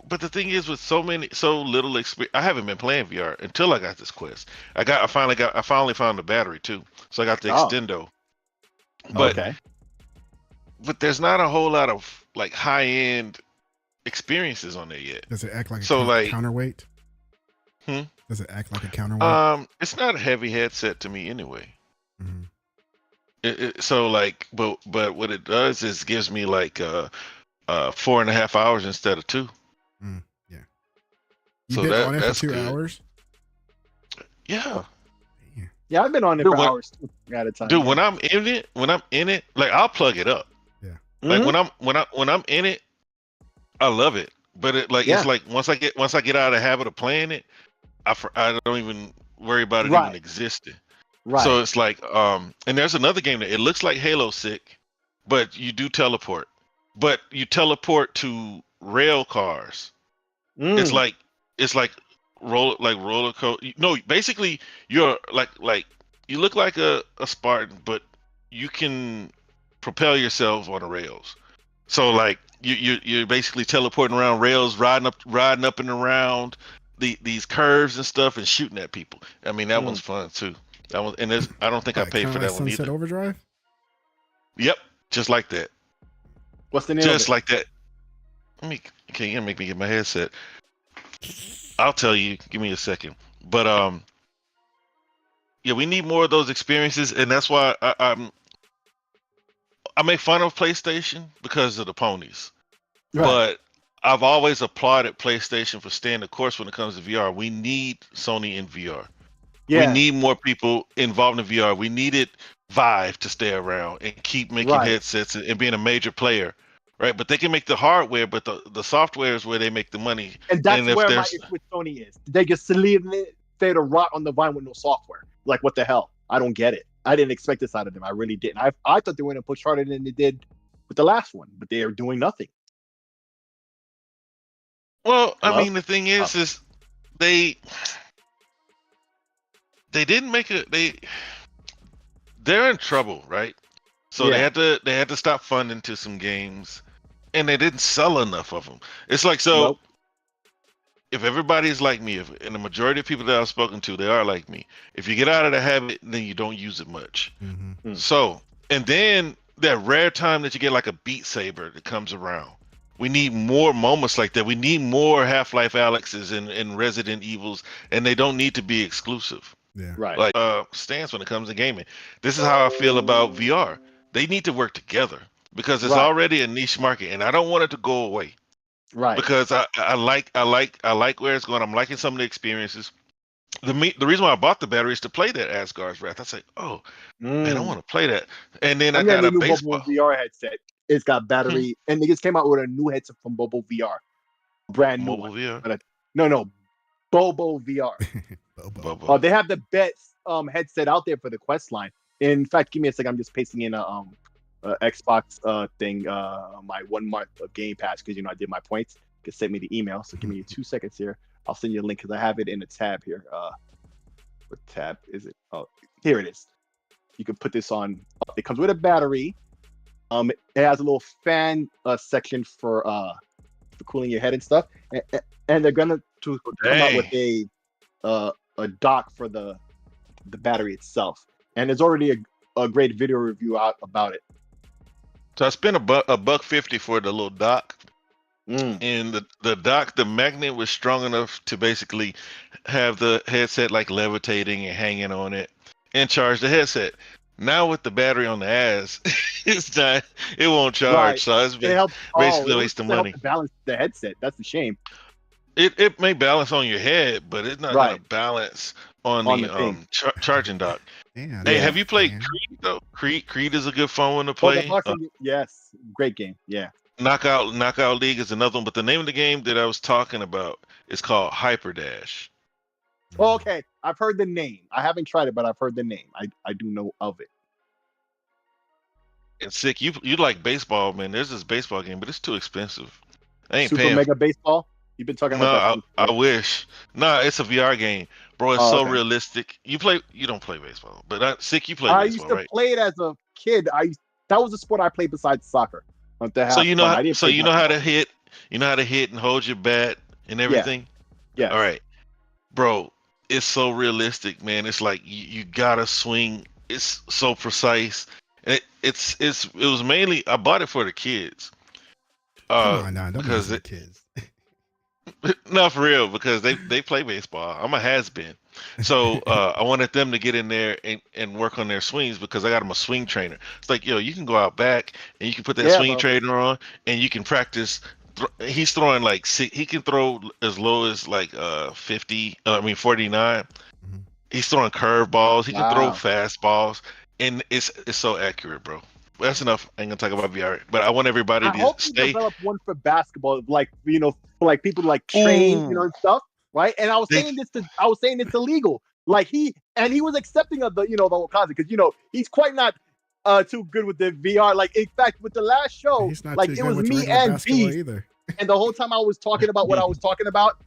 But the thing is, with so little experience, I haven't been playing VR until I got this Quest. I finally found the battery too, so I got the Extendo. But but there's not a whole lot of like high end experiences on there yet. Does it act like a counterweight? Does it act like a counterweight? It's not a heavy headset to me anyway. Mm-hmm. So like, but what it does is gives me like 4.5 hours instead of 2. Yeah. So been on it that's for 2 good. hours? Yeah. Yeah, I've been on it for hours at a time. Dude, when I'm in it, like I'll plug it up. Yeah. Like when I'm in it, I love it. But it's like once I get out of the habit of playing it, I don't even worry about it even existing. Right. So it's like and there's another game that it looks like Halo Sick, but you do teleport. But you teleport to rail cars. It's like roller coaster. No, basically you're like you look like a Spartan, but you can propel yourself on the rails. So like you're basically teleporting around rails, riding up and around these curves and stuff, and shooting at people. I mean that one's fun too. That one, and I don't think I paid for that one Sunset either. Overdrive? Yep, just like that. What's the name? Just like that. Can you make me get my headset? I'll tell you. Give me a second. But yeah, we need more of those experiences, and that's why I make fun of PlayStation because of the ponies. Right. But I've always applauded PlayStation for staying the course when it comes to VR. We need Sony in VR. Yeah. We need more people involved in VR. We needed Vive to stay around and keep making headsets and being a major player, right? But they can make the hardware, but the software is where they make the money. And that's where my issue with Sony is. They just leave it there to rot on the vine with no software. Like, what the hell? I don't get it. I didn't expect this out of them. I really didn't. I thought they were going to push harder than they did with the last one, but they are doing nothing. Well, I mean, the thing is they didn't make it. They're in trouble, right? So they had to stop funding to some games, and they didn't sell enough of them. It's like, so Nope. if everybody is like me, and the majority of people that I've spoken to, they are like me. If you get out of the habit, then you don't use it much. Mm-hmm. So, and then that rare time that you get like a Beat Saber that comes around, we need more moments like that. We need more Half-Life Alyxes and Resident Evils, and they don't need to be exclusive. Yeah. Right. Like stance when it comes to gaming. This is how I feel about VR. They need to work together because it's already a niche market, and I don't want it to go away. Right. Because I like where it's going. I'm liking some of the experiences. The reason why I bought the battery is to play that Asgard's Wrath. I say, oh man, I want to play that. And then I got a new baseball Bobo VR headset. It's got battery, and they just came out with a new headset from Bobo VR, brand new mobile VR. No, Bobo VR. Bobo. They have the best headset out there for the Quest line. In fact, give me a second. I'm just pasting in a Xbox thing, my 1 month of Game Pass, because I did my points. You can send me the email. So give me 2 seconds here. I'll send you a link because I have it in a tab here. What tab is it? Oh, here it is. You can put this on. It comes with a battery. It has a little fan section for cooling your head and stuff. And they're gonna come out with a dock for the battery itself. And there's already a great video review out about it. So I spent $150 for the little dock, and the dock, the magnet was strong enough to basically have the headset like levitating and hanging on it, and charge the headset. Now with the battery on the ass, it won't charge. Right. So it's basically a waste of money. To balance the headset. That's the shame. It may balance on your head, but it's not gonna balance on the charging dock. Yeah, hey, have you played Creed though? Creed is a good fun one to play. Yes, great game. Yeah. Knockout League is another one, but the name of the game that I was talking about is called Hyper Dash. Oh, okay, I've heard the name. I haven't tried it, but I've heard the name. I do know of it. And sick, you like baseball, man. There's this baseball game, but it's too expensive. I ain't Super paying. Mega Baseball. You've been talking about that. I wish. No, it's a VR game, bro. It's so realistic. You don't play baseball, but you play baseball, I used to play it as a kid. That was a sport I played besides soccer. So you know how to hit. You know how to hit and hold your bat and everything. Yeah. All right, bro. It's so realistic, man. It's like you gotta swing. It's so precise. And it was mainly I bought it for the kids. Come on, don't because the kids. No, for real, because they play baseball. I'm a has-been. So I wanted them to get in there and work on their swings because I got them a swing trainer. It's like, you can go out back and you can put that swing trainer on and you can practice. He's throwing he can throw as low as 49. Mm-hmm. He's throwing curveballs. He can throw fastballs, and it's so accurate, bro. That's enough. I ain't gonna talk about VR, but I want everybody to stay. I develop one for basketball, for people train, and stuff, right? And I was saying it's illegal. He was accepting of the whole concept because he's quite not too good with the VR. In fact, with the last show, it was me and Beast either. And the whole time I was talking about what I was talking about,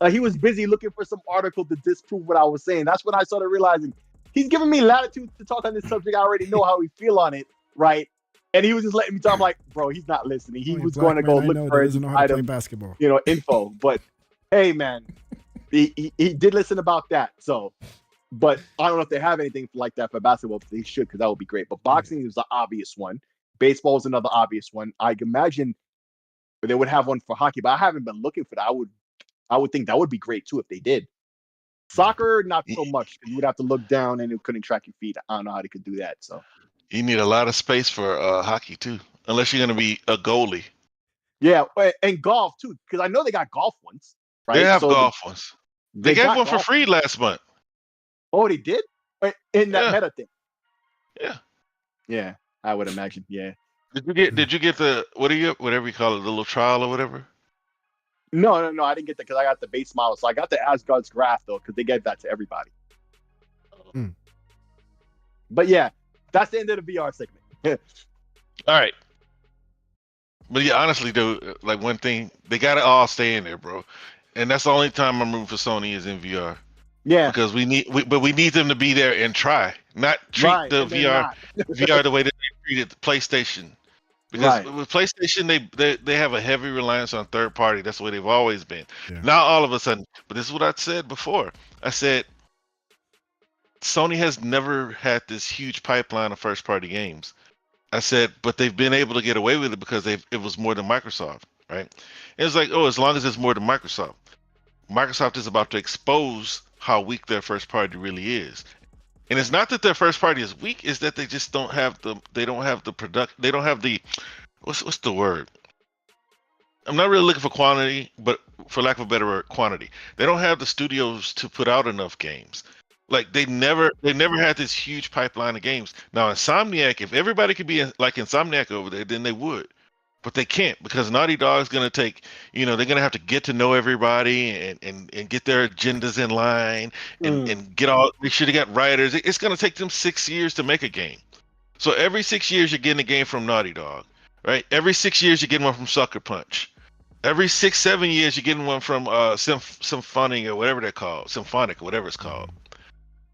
he was busy looking for some article to disprove what I was saying. That's when I started realizing he's giving me latitude to talk on this subject. I already know how we feel on it. Right, and he was just letting me talk. I'm like, bro, he's not listening. He was going to go look for his item, basketball, info. But hey, man, he did listen about that. So, but I don't know if they have anything like that for basketball. But they should, because that would be great. But boxing is the obvious one. Baseball is another obvious one. I imagine they would have one for hockey, but I haven't been looking for that. I would think that would be great too if they did. Soccer, not so much. You would have to look down and it couldn't track your feet. I don't know how they could do that. So. You need a lot of space for hockey too, unless you're gonna be a goalie. Yeah, and golf too, because I know they got golf ones. Right? They have golf ones. They gave one for free last month. Oh, they did? In that meta thing. Yeah. Yeah, I would imagine. Yeah. Did you get the whatever you call it, the little trial or whatever? No, I didn't get that because I got the base model. So I got the Asgard's Wrath though, because they gave that to everybody. But yeah. That's the end of the VR segment. All right. But yeah, honestly, though, one thing, they got to all stay in there, bro. And that's the only time I'm rooting for Sony is in VR. Yeah. Because we need them to be there and try, not treat the VR the way that treated the PlayStation. Because with PlayStation, they have a heavy reliance on third party. That's the way they've always been. Yeah. Now all of a sudden, but this is what I said before. I said Sony has never had this huge pipeline of first party games. I said, but they've been able to get away with it because it was more than Microsoft, right? It was like, oh, as long as it's more than Microsoft. Microsoft is about to expose how weak their first party really is. And it's not that their first party is weak, it's that they just don't have the what's the word? I'm not really looking for quantity, but for lack of a better word, quantity. They don't have the studios to put out enough games. Like they never had this huge pipeline of games. Now Insomniac, if everybody could be like Insomniac over there, then they would. But they can't because Naughty Dog's gonna take, they're gonna have to get to know everybody and get their agendas in line and make sure they got writers. It's gonna take them 6 years to make a game. So every 6 years you're getting a game from Naughty Dog, right? Every 6 years you're getting one from Sucker Punch. Every 6-7 years you're getting one from Symphonic or whatever they're called, Symphonic or whatever it's called.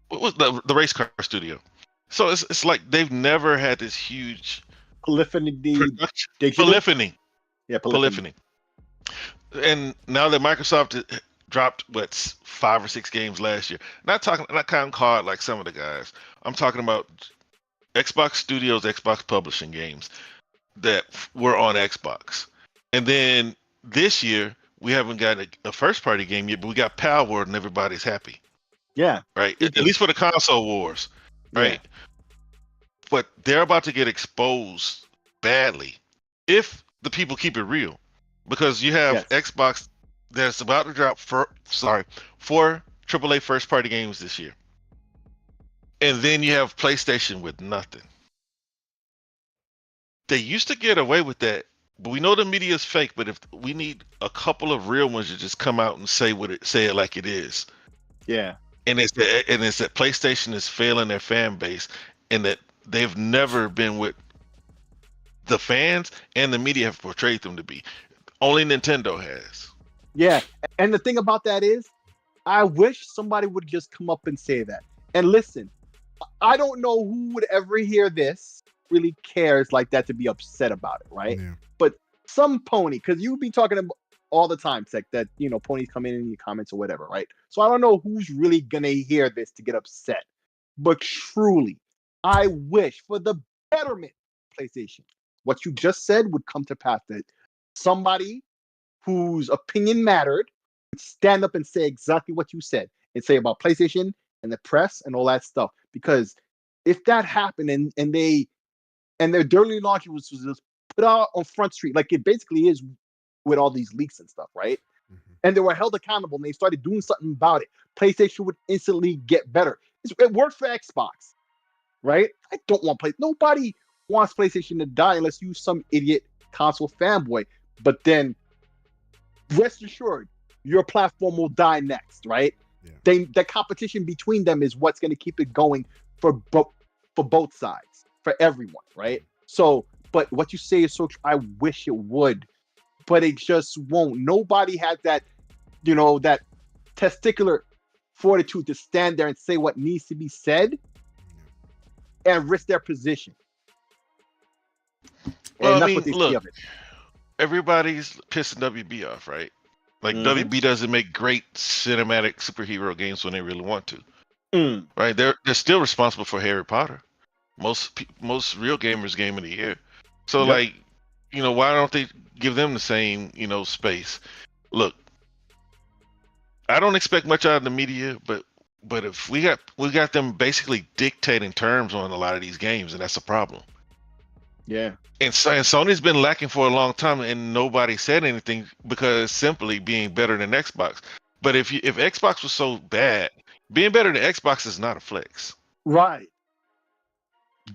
What was the race car studio? So it's like they've never had this huge polyphony. Yeah, polyphony. And now that Microsoft dropped 5 or 6 games last year, not counting COD like some of the guys. I'm talking about Xbox Studios, Xbox Publishing games that were on Xbox. And then this year we haven't got a first party game yet, but we got Power Word and everybody's happy. Yeah. Right. At least for the console wars. Right. Yeah. But they're about to get exposed badly if the people keep it real. Because you have Xbox that's about to drop 4 AAA first party games this year. And then you have PlayStation with nothing. They used to get away with that, but we know the media is fake. But if we need a couple of real ones to just come out and say it like it is. Yeah. And it's that PlayStation is failing their fan base, and that they've never been what the fans and the media have portrayed them to be. Only Nintendo has. Yeah, and the thing about that is, I wish somebody would just come up and say that. And listen, I don't know who would ever hear this really cares like that to be upset about it, right? Yeah. But some pony, because you be talking about all the time, Sek, that ponies come in your comments or whatever, right? So I don't know who's really gonna hear this to get upset. But truly, I wish for the betterment of PlayStation, what you just said would come to pass, that somebody whose opinion mattered would stand up and say exactly what you said and say about PlayStation and the press and all that stuff. Because if that happened and their dirty laundry was just put out on Front Street, like it basically is with all these leaks and stuff, right? Mm-hmm. And they were held accountable and they started doing something about it, PlayStation would instantly get better. It worked for Xbox, right? I don't want nobody wants PlayStation to die unless you're some idiot console fanboy. But then rest assured, your platform will die next, right? Yeah. The competition between them is what's going to keep it going for both sides, for everyone, right? So, but what you say is so true. I wish it would, but it just won't. Nobody has that, that testicular fortitude to stand there and say what needs to be said and risk their position. Well, and that's what they see of it. Everybody's pissing WB off, right? Like WB doesn't make great cinematic superhero games when they really want to, right? They're still responsible for Harry Potter, most real gamers game of the year. So why don't they give them the same space? Look, I don't expect much out of the media, but if we got them basically dictating terms on a lot of these games, and that's a problem. Yeah. And Sony's been lacking for a long time, and nobody said anything because simply being better than Xbox. But if Xbox was so bad, being better than Xbox is not a flex. Right.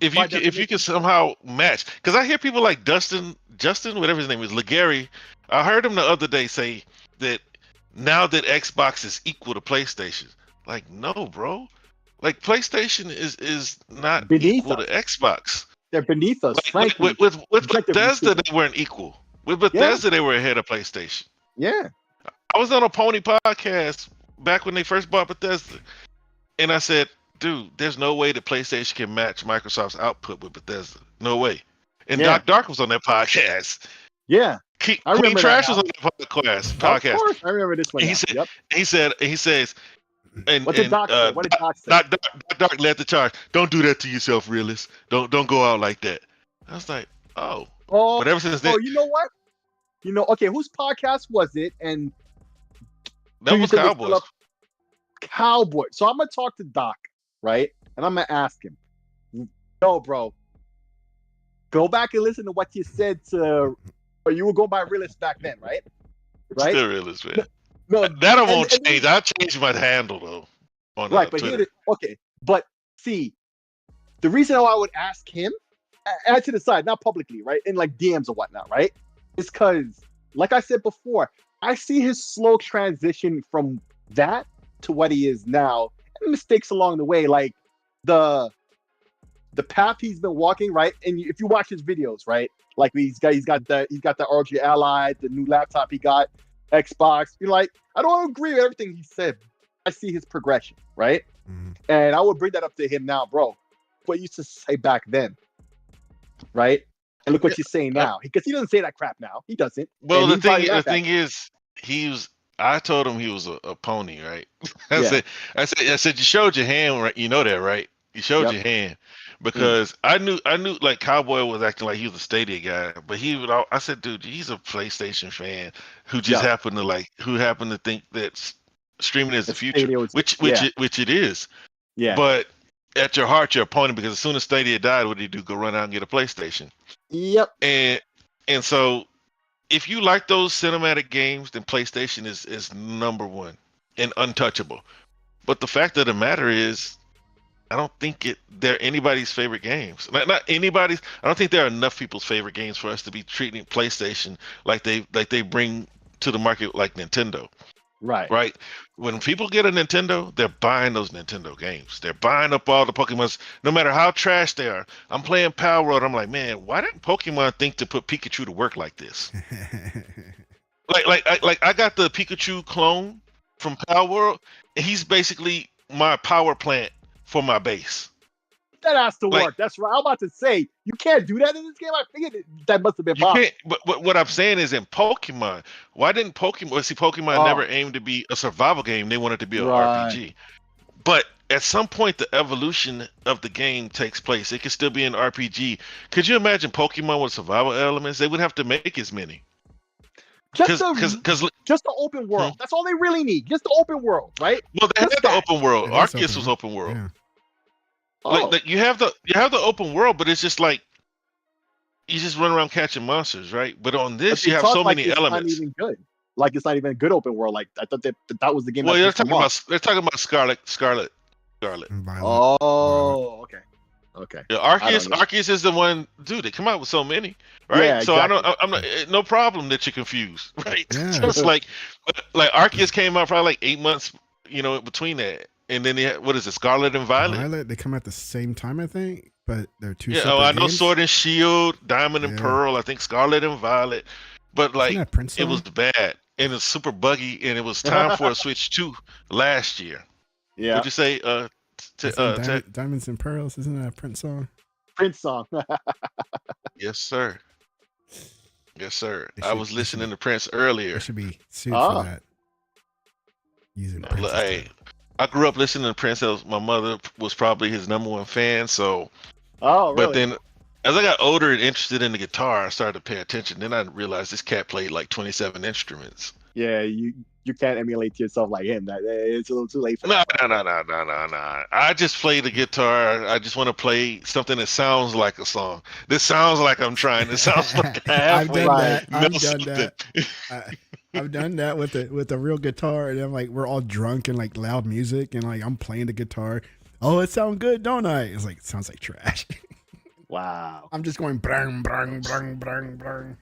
If you can somehow match, because I hear people like Justin, whatever his name is, Legary. I heard him the other day say that now that Xbox is equal to PlayStation. Like, no, bro. Like, PlayStation is not equal to Xbox. They're beneath us. Like, with Bethesda, they weren't equal. With Bethesda, they were ahead of PlayStation. Yeah. I was on a Pony podcast back when they first bought Bethesda, and I said, dude, there's no way that PlayStation can match Microsoft's output with Bethesda. No way. And Yeah. Doc Dark was on that podcast. Yeah. I Queen remember Trash that was on that podcast. Of course, I remember this one. And he says, and what did Doc say? What did Doc say? Doc Dark led the charge. Don't do that to yourself, realist. Don't go out like that. I was like, oh. But ever since then, you know what? Okay, whose podcast was it? And that was Cowboys. Cowboy. So I'm gonna talk to Doc, right? And I'm gonna ask him, no, bro, go back and listen to what you said to, or you were going by realist back then, right? Right? Still realist, man. No, that I won't change. I'll change my handle though. On right, but Twitter. But see, the reason why I would ask him, and to the side, not publicly, right, in like DMs or whatnot, right, is because, like I said before, I see his slow transition from that to what he is now, and mistakes along the way, like the path he's been walking, right? And if you watch his videos, right, like he's got the ROG Ally, the new laptop he got, Xbox. You're like, I don't agree with everything he said. I see his progression, right? Mm-hmm. And I would bring that up to him now, bro. What you used to say back then, right? And look what you're saying now, because he doesn't say that crap now. He doesn't. Well, the thing is, I told him he was a pony, right? I said, you showed your hand, right? You know that, right? You showed your hand, because I knew like Cowboy was acting like he was a Stadia guy, but I said, dude, he's a PlayStation fan who just happened to think that streaming is the future, which it is. Yeah. But at your heart, you're a pony, because as soon as Stadia died, what did he do? Go run out and get a PlayStation. Yep. And so, if you like those cinematic games, then PlayStation is number one and untouchable. But the fact of the matter is, I don't think they're anybody's favorite games. Not anybody's. I don't think there are enough people's favorite games for us to be treating PlayStation like they bring to the market like Nintendo. Right. Right. When people get a Nintendo, they're buying those Nintendo games. They're buying up all the Pokemons, no matter how trash they are. I'm playing Power World. I'm like, man, why didn't Pokemon think to put Pikachu to work like this? like I got the Pikachu clone from Power World, and he's basically my power plant for my base. That has to work. That's right. I'm about to say, you can't do that in this game. I figured that must have been possible. But what I'm saying is, in Pokemon, why didn't Pokemon? See, Pokemon never aimed to be a survival game. They wanted to be an RPG. But at some point, the evolution of the game takes place. It could still be an RPG. Could you imagine Pokemon with survival elements? They would have to make as many. Just the open world. That's all they really need. Just the open world, right? Well, they had the open world. Arceus was open world. Yeah. Like you have the open world, but it's just like you just run around catching monsters, right? But on this, you have so many elements. Not even good. Like it's not even a good open world. Like I thought that was the game. Well, they're talking about Scarlet. Oh, okay. Yeah, Arceus is the one, dude. They come out with so many, right? Yeah, so exactly. I'm not no problem that you're confused, right? Yeah. Just like Arceus came out probably like 8 months, between that. And then they had, what is it, Scarlet and Violet? They come at the same time, I think, but they're two. Yeah, I know Sword and Shield, Diamond and Pearl. I think Scarlet and Violet, but like it was bad and it's super buggy, and it was time for a Switch 2 last year. Yeah. Would you say Diamonds and Pearls? Isn't that a Prince song? Prince song. Yes, sir. I was listening to Prince earlier. I should be sued for that. Using Prince. I grew up listening to Prince. My mother was probably his number one fan. So, really? But then, as I got older and interested in the guitar, I started to pay attention. Then I realized this cat played like 27 instruments. Yeah, you can't emulate yourself like him. It's a little too late for that. No. I just play the guitar. I just want to play something that sounds like a song. This sounds like I'm trying. This sounds like I've done that. I've done that with a real guitar, and I'm like, we're all drunk and like loud music, and like I'm playing the guitar. Oh, it sounds good, don't I? It's like, it sounds like trash. Wow. I'm just going brang, brang, brang, brang, brang.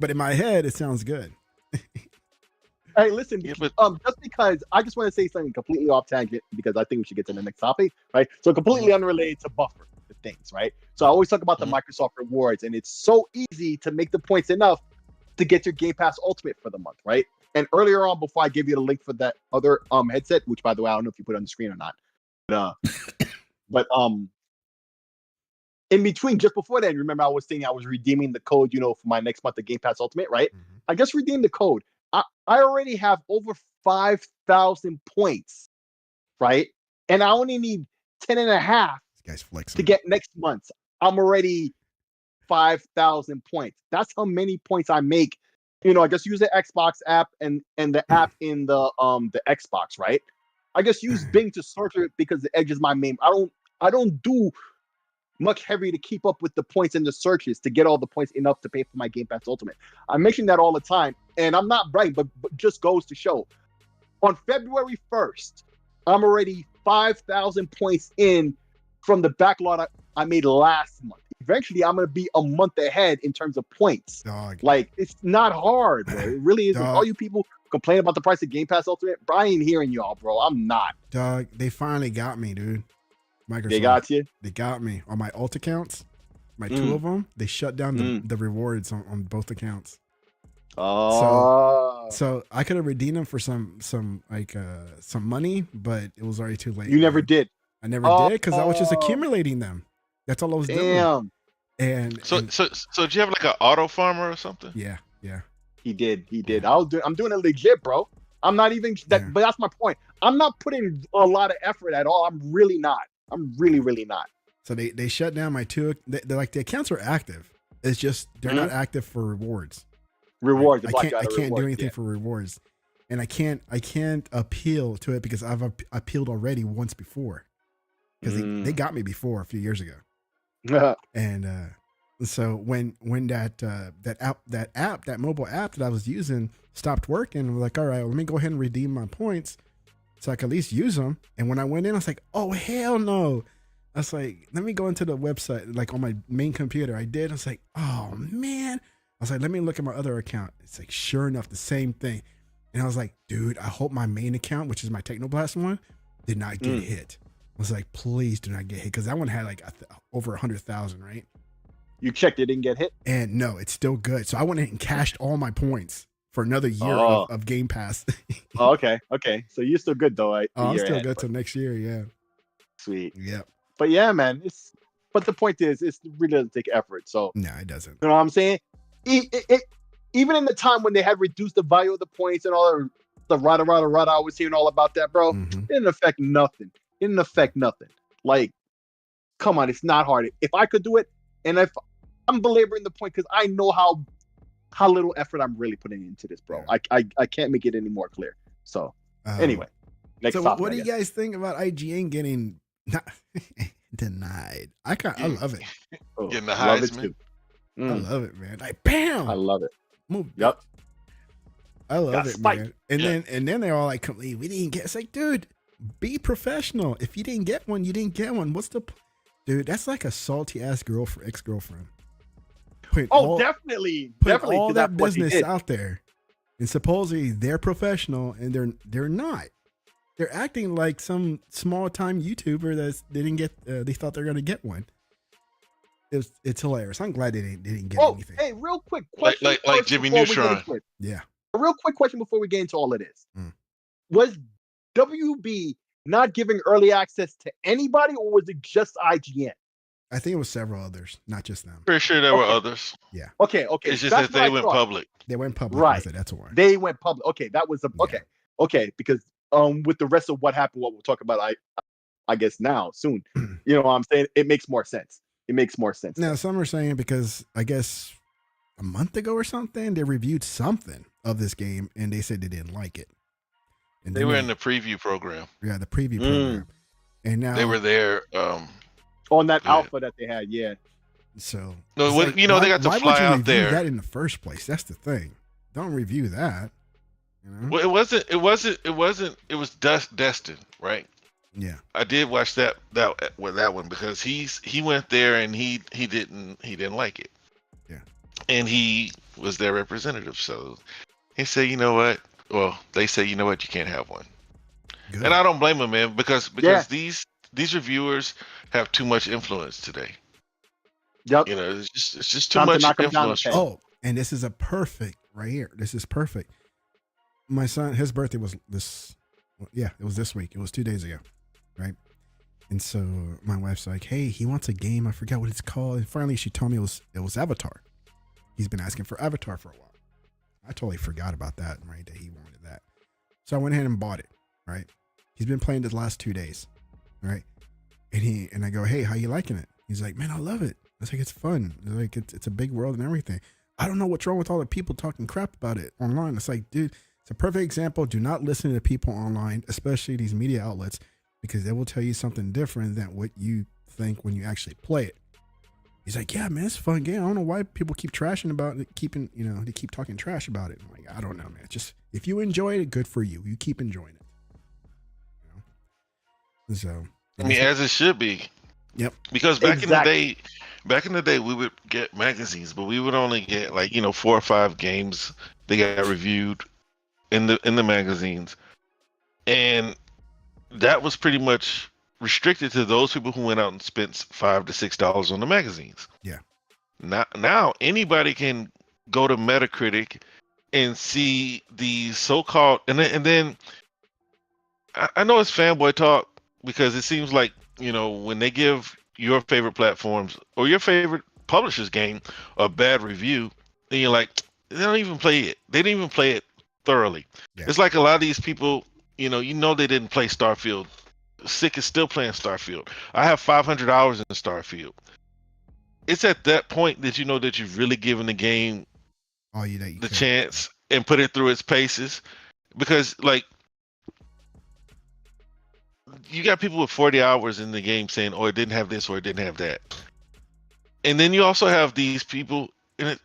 But in my head, it sounds good. Hey, listen, just because I just want to say something completely off tangent, because I think we should get to the next topic, right? So completely unrelated to buffer the things, right? So I always talk about the Microsoft rewards, and it's so easy to make the points enough to get your Game Pass Ultimate for the month, right? And earlier on, before I give you the link for that other headset, which by the way, I don't know if you put it on the screen or not, but in between, just before that, remember I was saying I was redeeming the code, for my next month of Game Pass Ultimate, right? Mm-hmm. I just redeemed the code. I already have over 5,000 points, right? And I only need 10 and a half to get next month. I'm already 5,000 points. That's how many points I make. I just use the Xbox app and the app in the Xbox, right? I just use Bing to search it because the Edge is my main. I don't do much heavy to keep up with the points in the searches to get all the points enough to pay for my Game Pass Ultimate. I mention that all the time, and I'm not bragging, but just goes to show. On February 1st, I'm already 5,000 points in from the backlog I made last month. Eventually, I'm going to be a month ahead in terms of points. Dog. Like, it's not hard, bro. It really isn't. All you people complain about the price of Game Pass Ultimate, bro, I ain't hearing y'all, bro. I'm not. Dog, they finally got me, dude. Microsoft. They got you? They got me. On my alt accounts, my two of them, they shut down the rewards on both accounts. Oh. So I could have redeemed them for some money, but it was already too late. You never did. I never did because I was just accumulating them. That's all I was doing. And so did you have like an auto farmer or something? Yeah. He did. I'm doing it legit, bro. I'm not even that, but that's my point. I'm not putting a lot of effort at all. I'm really not. I'm really, really not. So they shut down my two. They're like, the accounts are active. It's just they're not active for rewards. Rewards. I can't do anything for rewards, and I can't appeal to it because I've appealed already once before because they got me before a few years ago. And so when that mobile app that I was using stopped working, I'm like, all right, let me go ahead and redeem my points so I can at least use them. And when I went in, I was like, oh, hell no. I was like, let me go into the website, like on my main computer. I did. I was like, oh, man. I was like, let me look at my other account. It's like, sure enough, the same thing. And I was like, dude, I hope my main account, which is my TEKNOBLAST one, did not get hit. I was like, please do not get hit. Because that one had like over 100,000, right? You checked, it didn't get hit? And no, it's still good. So I went ahead and cashed all my points for another year of Game Pass. Oh, okay. So you're still good though. I'm still good till next year. Yeah. Sweet. Yeah. But yeah, man. But the point is, it really doesn't take effort. So no, it doesn't. You know what I'm saying? Even in the time when they had reduced the value of the points and all the rada I was hearing all about that, bro. It didn't affect nothing. Like, come on, it's not hard. If I could do it, and if I'm belaboring the point because I know how little effort I'm really putting into this, bro. Yeah. I can't make it any more clear. So anyway, next topic. What do you guys think about IGN getting denied? I love it. Getting the Heisman. I love it, man. Like, bam! I love it. Move. Yep. I love it, man. And then they're all like, we didn't get. It's like, dude, be professional. If you didn't get one, you didn't get one. What's the, dude? That's like a salty ass ex-girlfriend. Definitely. All that business out there, and supposedly they're professional, and they're not. They're acting like some small time YouTuber they didn't get. They thought they're gonna get one. It's hilarious. I'm glad they didn't get anything. Hey, real quick question. Like Jimmy Neutron. Yeah. A real quick question before we get into all of this. Was WB not giving early access to anybody, or was it just IGN? I think it was several others, not just them. Pretty sure there were others. Yeah. Okay. It's just that they went public. They went public. Right. That's why. They went public. Okay, that was okay. Because with the rest of what happened, what we'll talk about, I guess now soon. You know what I'm saying? It makes more sense. Now, some are saying because I guess a month ago or something, they reviewed something of this game and they said they didn't like it. And they were in the preview program. Yeah, the preview program. And now they were there on that alpha that they had. Yeah. So no, they got to fly out there. That in the first place. That's the thing. Don't review that. You know? Well, it was Destin, right? Yeah, I did watch that one because he went there and he didn't like it. Yeah, and he was their representative, so he said, you know what? Well, they say, you know what? You can't have one. Good. And I don't blame him, man, because these reviewers have too much influence today. Yep. You know, it's just too much influence. Oh, and this is a perfect right here. This is perfect. My son, his birthday was this. Yeah, it was this week. It was 2 days ago, right? And so my wife's like, hey, he wants a game. I forgot what it's called. And finally she told me it was Avatar. He's been asking for Avatar for a while. I totally forgot about that, right? That he wanted that. So I went ahead and bought it, right? He's been playing the last 2 days, right? And I go, hey, how you liking it? He's like, man, I love it. I was like, it's fun. It's a big world and everything. I don't know what's wrong with all the people talking crap about it online. It's like, dude, it's a perfect example. Do not listen to people online, especially these media outlets, because they will tell you something different than what you think when you actually play it. He's like, yeah, man, it's a fun game. I don't know why people keep trashing about it, they keep talking trash about it. I'm like, I don't know, man. Just if you enjoy it, good for you. You keep enjoying it. You know? So I mean, as it should be. Yep. Because back in the day, we would get magazines, but we would only get 4 or 5 games that got reviewed in the magazines, and that was pretty much restricted to those people who went out and spent $5 to $6 on the magazines. Yeah. Now anybody can go to Metacritic and see the so-called, and then I know it's fanboy talk, because it seems like, when they give your favorite platforms or your favorite publisher's game a bad review, then you're like, they don't even play it. They didn't even play it thoroughly. Yeah. It's like a lot of these people, they didn't play Starfield. Sick is still playing Starfield. I have 500 hours in Starfield. It's at that point that that you've really given the game the chance and put it through its paces, because you got people with 40 hours in the game saying, oh, it didn't have this or it didn't have that. And then you also have these people, and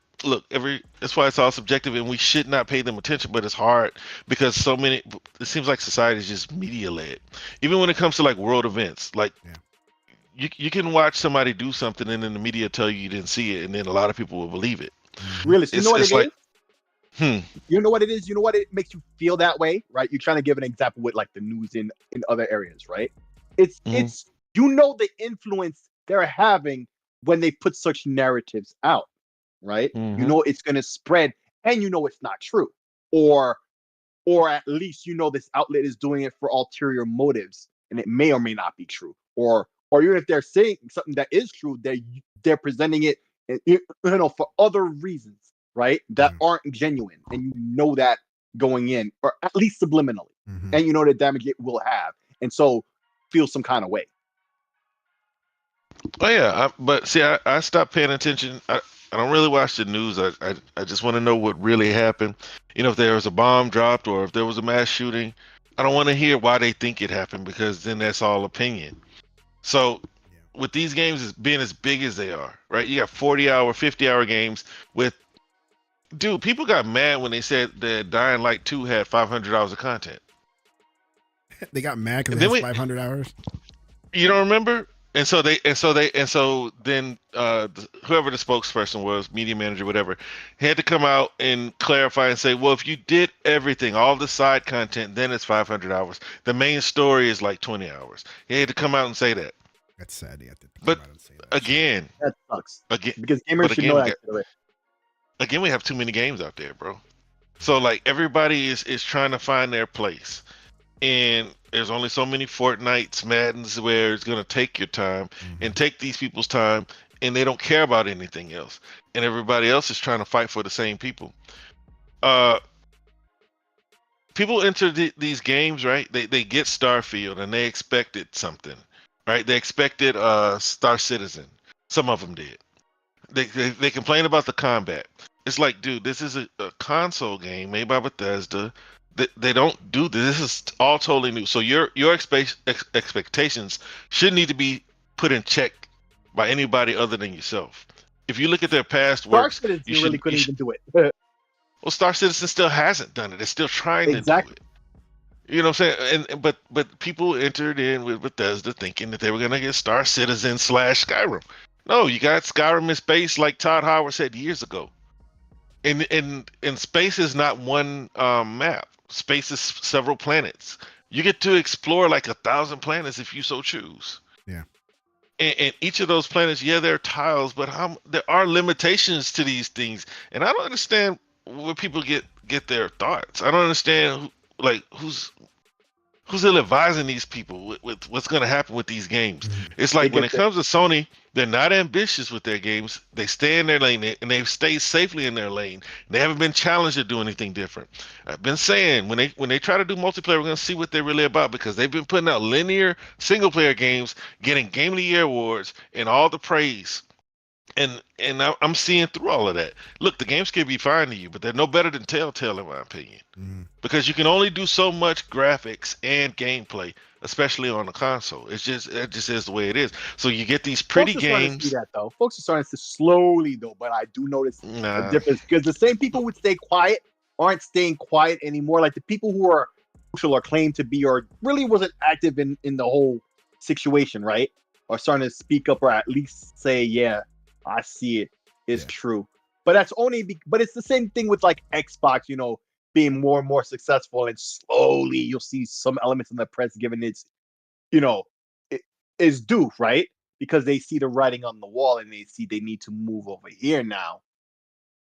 that's why it's all subjective, and we should not pay them attention, but it's hard because it seems like society is just media led. Even when it comes to world events, you can watch somebody do something and then the media tell you didn't see it, and then a lot of people will believe it. Really? So you know what it is? You know what it is? You know what it makes you feel that way, right? You're trying to give an example with the news in other areas, right? It's the influence they're having when they put such narratives out, right? It's going to spread, and it's not true, or at least this outlet is doing it for ulterior motives, and it may or may not be true, or even if they're saying something that is true, they're presenting it for other reasons, right, that aren't genuine, and that going in, or at least subliminally, and the damage it will have, and so feel some kind of way. Oh yeah, but see, I stopped paying attention. I don't really watch the news. I just want to know what really happened. If there was a bomb dropped or if there was a mass shooting, I don't want to hear why they think it happened, because then that's all opinion. So with these games being as big as they are, right? You got 40-hour, 50-hour games with, dude, people got mad when they said that Dying Light 2 had 500 hours of content. They got mad because it has 500 hours. You don't remember? And so then whoever the spokesperson was, media manager, whatever, had to come out and clarify and say, well, if you did everything, all the side content, then it's 500 hours. The main story is 20 hours. He had to come out and say that. That's sad. He had to come out and say that. Again, that sucks. Because gamers should know that. Again, we have too many games out there, bro. So everybody is trying to find their place. And there's only so many Fortnites, Maddens, where it's going to take your time and take these people's time, and they don't care about anything else. And everybody else is trying to fight for the same people. People enter these games, right? They get Starfield, and they expected something, right? They expected Star Citizen. Some of them did. They complain about the combat. It's like, dude, this is a console game made by Bethesda. They don't do this. This is all totally new. So your expectations should need to be put in check by anybody other than yourself. If you look at their past works, you really couldn't even do it. Well, Star Citizen still hasn't done it. It's still trying to do it. You know what I'm saying? But people entered in with Bethesda thinking that they were gonna get Star Citizen / Skyrim. No, you got Skyrim in space, like Todd Howard said years ago. And space is not one map. Space is several planets. You get to explore 1,000 planets if you so choose. Yeah. And each of those planets, there are tiles, but there are limitations to these things. And I don't understand where people get their thoughts. I don't understand who's ill advising these people with what's going to happen with these games? It's like when it comes to Sony, they're not ambitious with their games. They stay in their lane and they've stayed safely in their lane. They haven't been challenged to do anything different. I've been saying when they try to do multiplayer, we're going to see what they're really about, because they've been putting out linear single player games, getting Game of the Year awards and all the praise. And I'm seeing through all of that. Look, the games can be fine to you, but they're no better than Telltale, in my opinion, because you can only do so much graphics and gameplay, especially on the console. It just is the way it is. So you get these pretty Folks are games. starting to see that, though. Folks are starting to slowly, though, but I do notice a difference, because the same people who would stay quiet aren't staying quiet anymore. Like the people who are social or claim to be, or really wasn't active in the whole situation, right, are starting to speak up, or at least say, yeah, I see it. It's true. But that's but it's the same thing with like Xbox, you know, being more and more successful, and slowly you'll see some elements in the press giving its, you know, it is due, right? Because they see the writing on the wall and they see they need to move over here now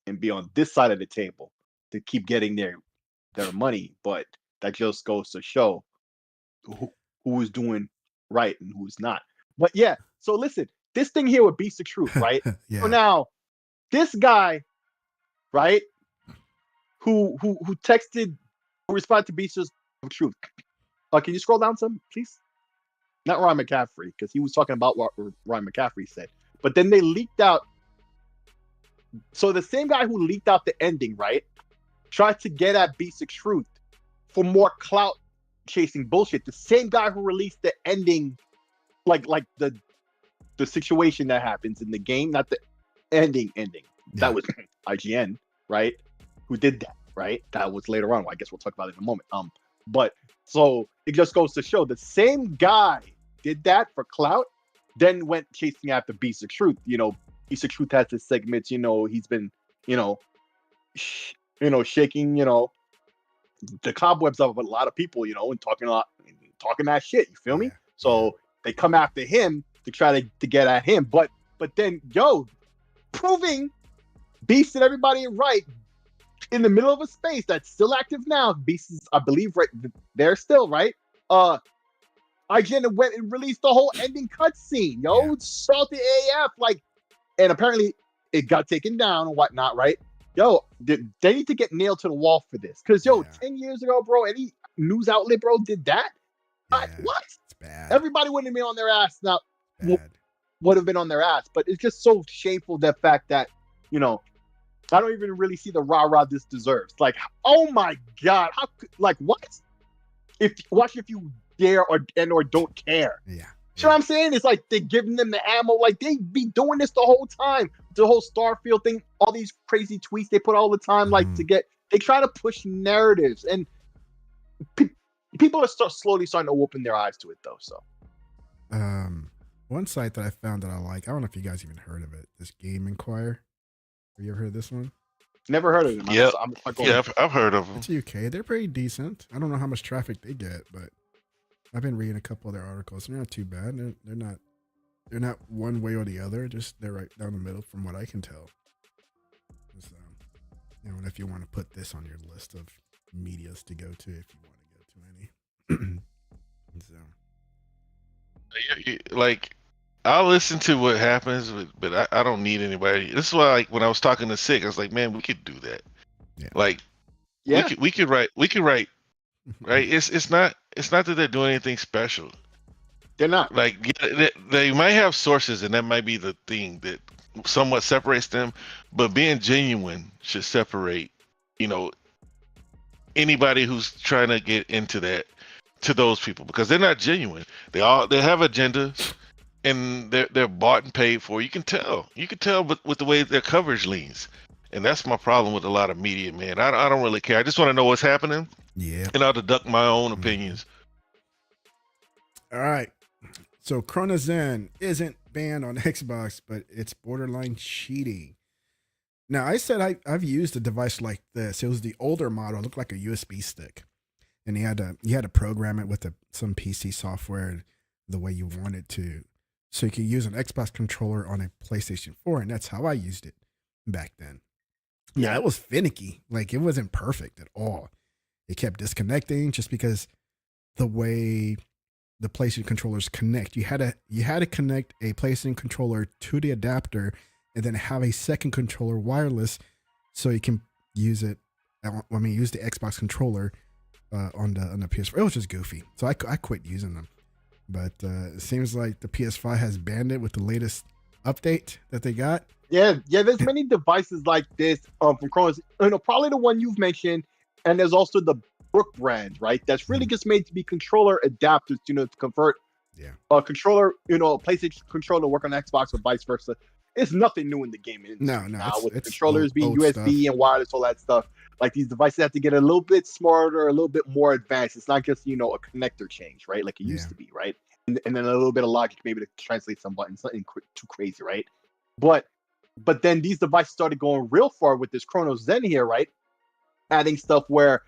and be on this side of the table to keep getting their money. But that just goes to show who is doing right and who's not. But yeah, so listen, this thing here with Beast of Truth, right? So now, this guy, right, who texted, who responded to Beast of Truth. Can you scroll down some, please? Not Ryan McCaffrey, because he was talking about what Ryan McCaffrey said. But then they leaked out. So the same guy who leaked out the ending, right, tried to get at Beast of Truth for more clout chasing bullshit. The same guy who released the ending, like the situation that happens in the game, not the ending. That was IGN, right? Who did that, right? That was later on. Well, I guess we'll talk about it in a moment. But so it just goes to show the same guy did that for clout, then went chasing after Beast of Truth. You know, Beast of Truth has his segments. You know, he's been, shaking, the cobwebs of a lot of people, and talking that shit. You feel me? So they come after him to try to get at him, but then proving Beast and everybody right in the middle of a space that's still active now. Beast is, I believe, right there still, right? IGN went and released the whole ending cutscene, salty AF, and apparently it got taken down and whatnot, right? They need to get nailed to the wall for this, because 10 years ago, bro, any news outlet, bro, did that. What? It's bad. Everybody wouldn't have been on their ass now. Would have been on their ass, but it's just so shameful, the fact that I don't even really see the rah-rah this deserves. Like, oh my god, how what? If you dare or don't care. You know what I'm saying? It's like they're giving them the ammo, like they be doing this the whole time. The whole Starfield thing, all these crazy tweets they put all the time, they try to push narratives, and people are slowly starting to open their eyes to it, though. So, one site that I found that I like, I don't know if you guys even heard of it, this Game Inquire. Have you ever heard of this one? Never heard of them. Yeah, I've heard of them. It's UK. They're pretty decent. I don't know how much traffic they get, but I've been reading a couple of their articles. They're not too bad. They're not one way or the other. Just they're right down the middle, from what I can tell. So, and if you want to put this on your list of medias to go to, if you want to go to any. So, I'll listen to what happens, but I don't need anybody. This is why, when I was talking to Sick, I was like, man, we could do that. We could write, right? It's not that they're doing anything special. They're not. They might have sources, and that might be the thing that somewhat separates them. But being genuine should separate, anybody who's trying to get into that to those people, because they're not genuine. They have agendas, and they're bought and paid for. You can tell with the way their coverage leans. And that's my problem with a lot of media, man. I don't really care. I just want to know what's happening. Yeah. And I'll deduct my own opinions. All right. So Cronus isn't banned on Xbox, but it's borderline cheating. Now, I said I've used a device like this. It was the older model. It looked like a USB stick. And you had to program it with some PC software the way you wanted to. So you could use an Xbox controller on a PlayStation 4, and that's how I used it back then. Yeah, it was finicky. It wasn't perfect at all. It kept disconnecting just because the way the PlayStation controllers connect. You had to connect a PlayStation controller to the adapter, and then have a second controller wireless, so you can use it. Use the Xbox controller on the PS4. It was just goofy, so I quit using them. But it seems like the PS5 has banned it with the latest update that they got. Yeah. There's many devices like this from Cronus. Probably the one you've mentioned, and there's also the Brook brand, right? That's really just made to be controller adapters, to convert a controller, PlayStation controller work on Xbox or vice versa. It's nothing new in the gaming industry. Now with the controllers being USB stuff, and wireless, all that stuff. Like these devices have to get a little bit smarter, a little bit more advanced. It's not just a connector change, right? Like it used to be, right? And then a little bit of logic maybe to translate some buttons, nothing too crazy, right? But then these devices started going real far with this Chronos Zen here, right? Adding stuff where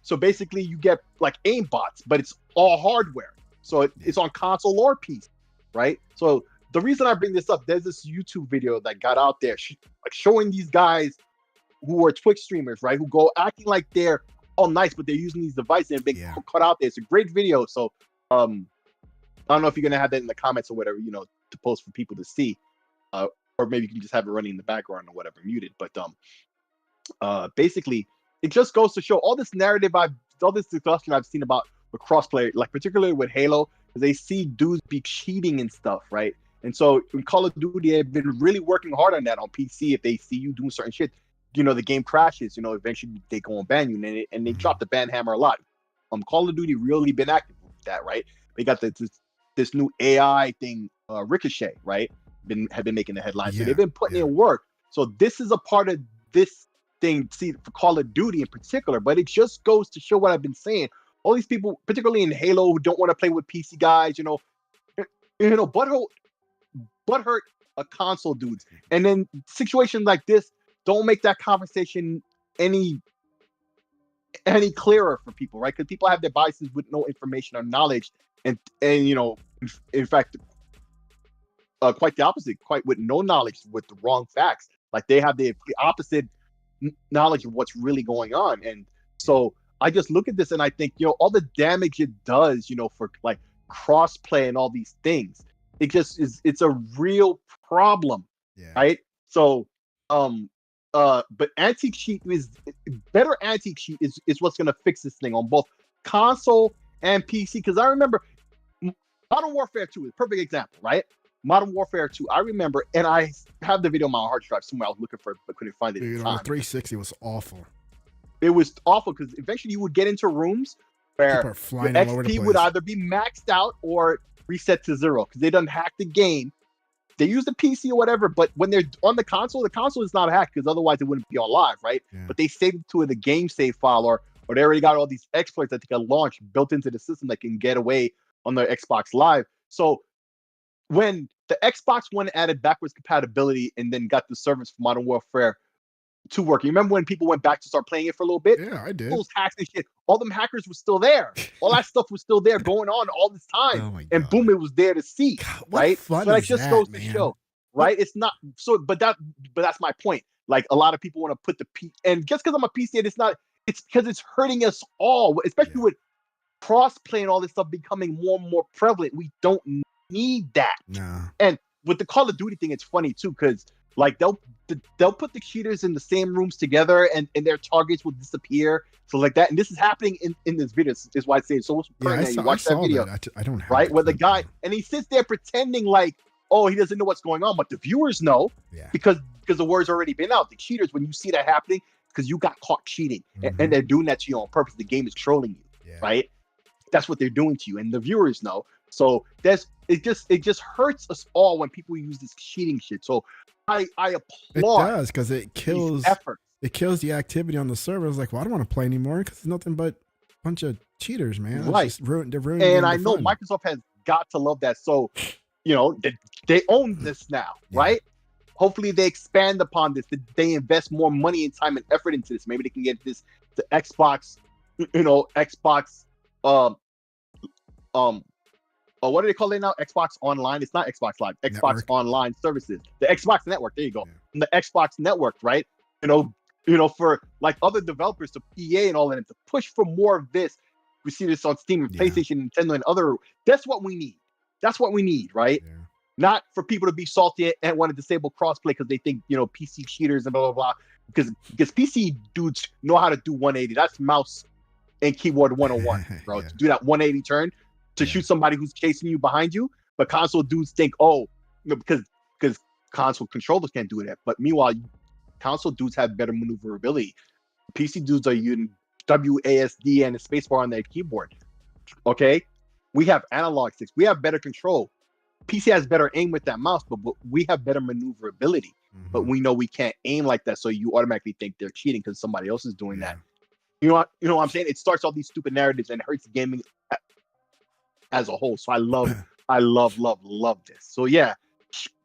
so basically you get like aimbots, but it's all hardware. So it's on console or PC, right? So the reason I bring this up, there's this YouTube video that got out there showing these guys who are Twitch streamers, right? Who go acting like they're all nice, but they're using these devices and being cut out there. It's a great video. So I don't know if you're going to have that in the comments or whatever, to post for people to see. Or maybe you can just have it running in the background or whatever, muted. But basically, it just goes to show all this narrative all this discussion I've seen about the crossplay, like particularly with Halo, because they see dudes be cheating and stuff, right? And so in Call of Duty, they've been really working hard on that on PC. If they see you doing certain shit, the game crashes. Eventually they go and ban you, and they drop the ban hammer a lot. Call of Duty really been active with that, right? They got this new AI thing, Ricochet, right? Have been making the headlines. So they've been putting in work. So this is a part of this thing, see, for Call of Duty in particular, but it just goes to show what I've been saying. All these people, particularly in Halo, who don't want to play with PC guys, butthurt console dudes. And then situations like this don't make that conversation any clearer for people, right? Because people have devices with no information or knowledge, and in fact, quite the opposite, quite with no knowledge, with the wrong facts. Like they have the opposite knowledge of what's really going on. And so I just look at this and I think, all the damage it does, for like crossplay and all these things, it's a real problem, right? So, but anti cheat is what's going to fix this thing on both console and PC. Because I remember Modern Warfare 2 is a perfect example, right? Modern Warfare 2, I remember, and I have the video on my hard drive somewhere I was looking for it, but couldn't find it. Dude, on the 360 was awful. It was awful because eventually you would get into rooms where your XP would either be maxed out or reset to 0 because they done hack the game. They use the PC or whatever, but when they're on the console is not hacked because otherwise it wouldn't be on live, right? Yeah. But they saved it to the game save file, or they already got all these exploits that they can launch built into the system that can get away on their Xbox Live. So when the Xbox One added backwards compatibility and then got the servers for Modern Warfare 2 working, remember when people went back to start playing it for a little bit? Yeah, I did. Those hacks and shit, all them hackers were still there. All that stuff was still there going on all this time. And boom, it was there to see, right? So that just goes to show, right? It's not so, but that's my point. Like a lot of people want to put and just because I'm a PC, it's because it's hurting us all, especially with cross-play and all this stuff becoming more and more prevalent. We don't need that. No. And with the Call of Duty thing, it's funny too, because like they'll put the cheaters in the same rooms together and their targets will disappear. So like that, and this is happening in this video. This is why I say it's so pertinent. You watch that video. I don't have right where the guy and he sits there pretending like, oh, he doesn't know what's going on, but the viewers know because the word's already been out. The cheaters, when you see that happening, because you got caught cheating, and they're doing that to you on purpose. The game is trolling you, right? That's what they're doing to you, and the viewers know. So it just hurts us all when people use this cheating shit. So I applaud. It does, because it kills effort. It kills the activity on the server. It's like, well, I don't want to play anymore because it's nothing but a bunch of cheaters, man. Right. They're ruining and I know Microsoft has got to love that. So, they own this now, right? Hopefully they expand upon this. They invest more money and time and effort into this. Maybe they can get this to Xbox, Xbox, what do they call it now? Xbox Online. It's not Xbox Live. Xbox Network. Online services. The Xbox Network. There you go. And the Xbox Network, right? For like other developers, to EA and all that, to push for more of this, We see this on Steam and Yeah. PlayStation, Nintendo, and other. That's what we need. That's what we need, right? Yeah. Not for people to be salty and want to disable crossplay because they think, you know, PC cheaters and blah, blah, blah. Because PC dudes know how to do 180. That's mouse and keyboard 101, bro. Yeah. To do that 180 turn to Yeah. shoot somebody who's chasing you behind you. But console dudes think, oh, you know, because console controllers can't do that. But meanwhile, console dudes have better maneuverability. PC dudes are using WASD and a spacebar on their keyboard. Okay, we have analog sticks. We have better control. PC has better aim with that mouse, but we have better maneuverability. Mhm. But we know we can't aim like that, so you automatically think they're cheating because somebody else is doing Yeah. that. You know what I'm saying? It starts all these stupid narratives and hurts gaming as a whole. So I love this. So yeah,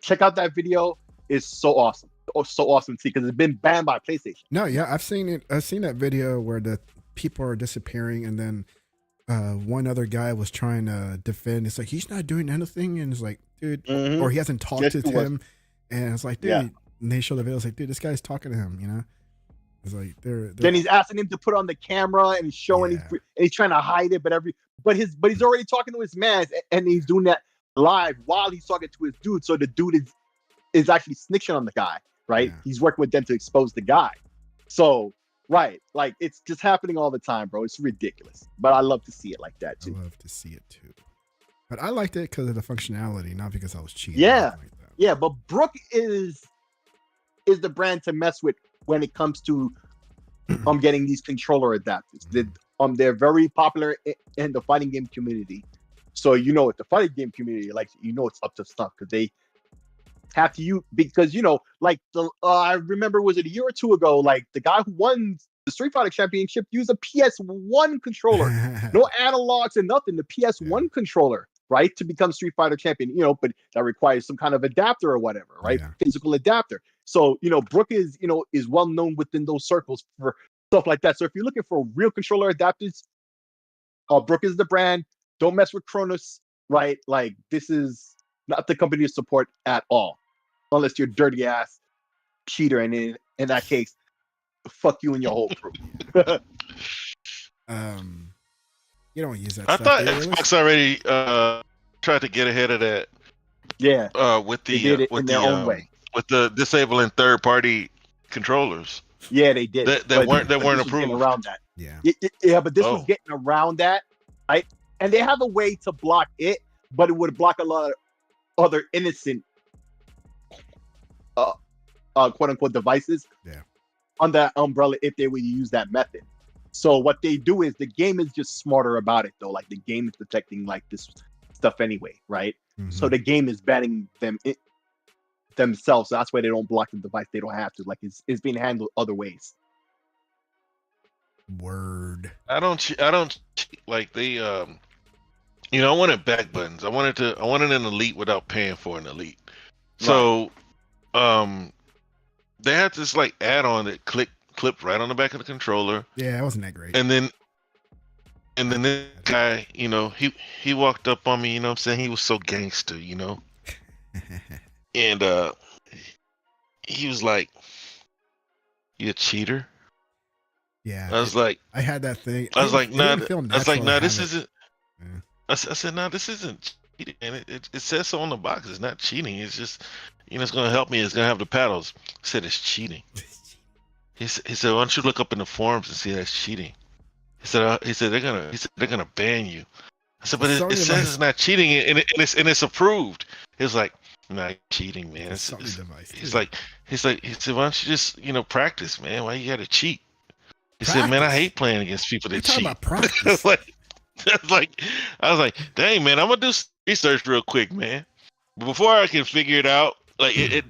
check out that video. It's so awesome. Oh, so awesome to see because it's been banned by PlayStation. No, yeah, I've seen it. I've seen that video where the people are disappearing, and then one other guy was trying to defend. It's like he's not doing anything, and it's like, dude, or he hasn't talked Yes, to he was. him, and it's like, dude. Yeah. And they show the video. It's like, dude, this guy's talking to him. You know, it's like they're Then he's asking him to put on the camera and he's showing Yeah. and he's trying to hide it, but he's already talking to his man and he's doing that live while he's talking to his dude. So the dude is actually snitching on the guy, right? Yeah. He's working with them to expose the guy. So right, like it's just happening all the time, bro. It's ridiculous, but I love to see it like that I too. love to see it too. But I liked it because of the functionality, not because I was cheating. Yeah. or anything like that. Yeah, but Brook is the brand to mess with when it comes to getting these controller adapters. They're very popular in the fighting game community. So you know, if the fighting game community likes it, you know it's up to stuff because they have to use because you know, like I remember was it a year or two ago, like the guy who won the Street Fighter Championship used a PS1 controller, no analogs and nothing, the PS1 controller, right, to become Street Fighter champion. You know, but that requires some kind of adapter or whatever, right? Yeah. Physical adapter. So you know, Brook is well known within those circles for stuff like that. So if you're looking for real controller adapters, Brook is the brand. Don't mess with Cronus, right? Like this is not the company to support at all, unless you're dirty ass cheater, and in that case, fuck you and your whole crew. You don't use that. I stuff, thought do you, Willis? Xbox already tried to get ahead of that. Yeah, With they did the it in their own way. with the disabling third-party controllers Yeah, they did. that weren't this was approved. getting around that. Yeah. Yeah, but this was getting around that, right? And they have a way to block it, but it would block a lot of other innocent, quote unquote, devices. Yeah. On that umbrella, if they would use that method. So what they do is the game is just smarter about it, though. Like the game is detecting like this stuff anyway, right? Mhm. So the game is banning them themselves. So that's why they don't block the device. They don't have to. Like it's being handled other ways. Word. I don't like they I wanted back buttons. I wanted an elite without paying for an elite. So they had this like add-on that clipped right on the back of the controller. Yeah, it wasn't that great. And then this guy, he walked up on me, what I'm saying? He was so gangster, And he was like, "You a cheater?" Yeah. I was like, I had that thing. I was like, nah, this isn't. Yeah. I said, no, this isn't cheating. And it says so on the box. It's not cheating. It's just, it's going to help me. It's going to have the paddles. I said, it's cheating. He said, why don't you look up in the forums and see that's cheating? He said, they're gonna ban you. I said, but it says it's not cheating and it's approved. He was like, not cheating, man. He said, why don't you just practice, man? Why you gotta cheat? He said, man, I hate playing against people that cheat. About practice. I was like, dang, man, I'm gonna do some research real quick, man. But before I can figure it out, like it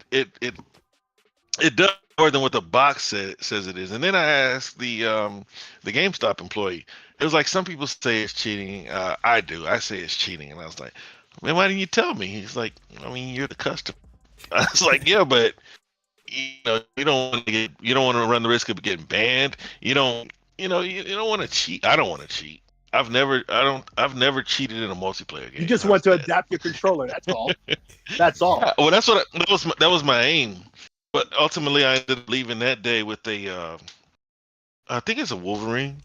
does more than what the box says it is. And then I asked the GameStop employee. It was like, some people say it's cheating. I do. I say it's cheating. And I was like, man, why didn't you tell me? He's like, I mean, you're the customer. I was like, yeah, but you don't want to run the risk of getting banned. You don't want to cheat. I don't want to cheat. I've never cheated in a multiplayer game. You just want to adapt your controller. That's all. That's all. Yeah, well, that was my aim. But ultimately, I ended up leaving that day with a, I think it's a Wolverine.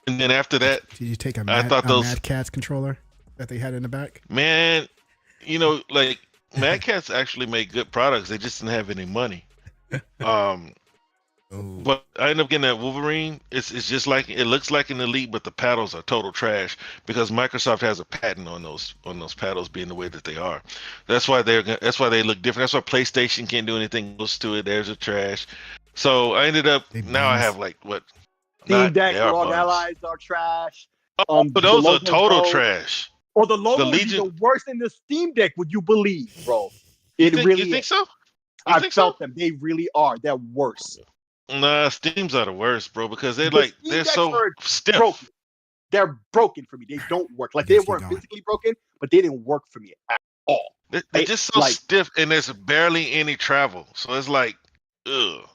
And then after that, did you take a Mad Catz controller that they had in the back? Man, you know, like Mad Catz actually made good products. They just didn't have any money. But I ended up getting that Wolverine. It's just like it looks like an Elite, but the paddles are total trash because Microsoft has a patent on those paddles being the way that they are. That's why they look different. That's why PlayStation can't do anything close to it. There's a trash. So I ended up I have like what Steam Deck Rogue Allies are trash. But those are total trash. Or the logo is the worst in the Steam Deck. Would you believe, bro? You think so? I felt them. They really are. They're worse. Nah, Steam's are the worst, bro, because they're so stiff. Broken. They're broken for me. They don't work. Like they weren't physically broken, but they didn't work for me at all. They're just so stiff, and there's barely any travel. So it's like, ugh.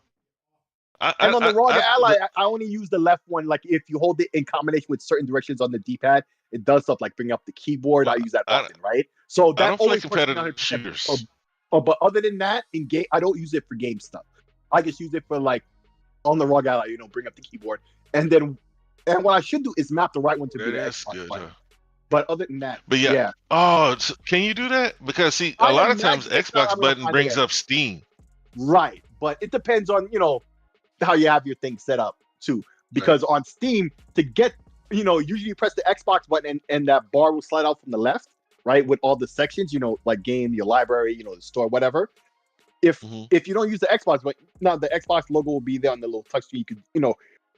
And on the Rogue Ally, I only use the left one. Like if you hold it in combination with certain directions on the D-pad, it does stuff like bring up the keyboard. I use that often, right? So that only competitive shooters. But other than that, in game, I don't use it for game stuff. I just use it for like on the Rogue Ally, bring up the keyboard, and what I should do is map the right one to be the Xbox button. But other than that, yeah. Oh, so can you do that? Because see, a lot of times Xbox button brings up Steam. Right, but it depends on how you have your thing set up too. Because on Steam, to get usually you press the Xbox button and that bar will slide out from the left, right, with all the sections, like game, your library, the store, whatever. If you don't use the Xbox, but now the Xbox logo will be there on the little touch screen. You could,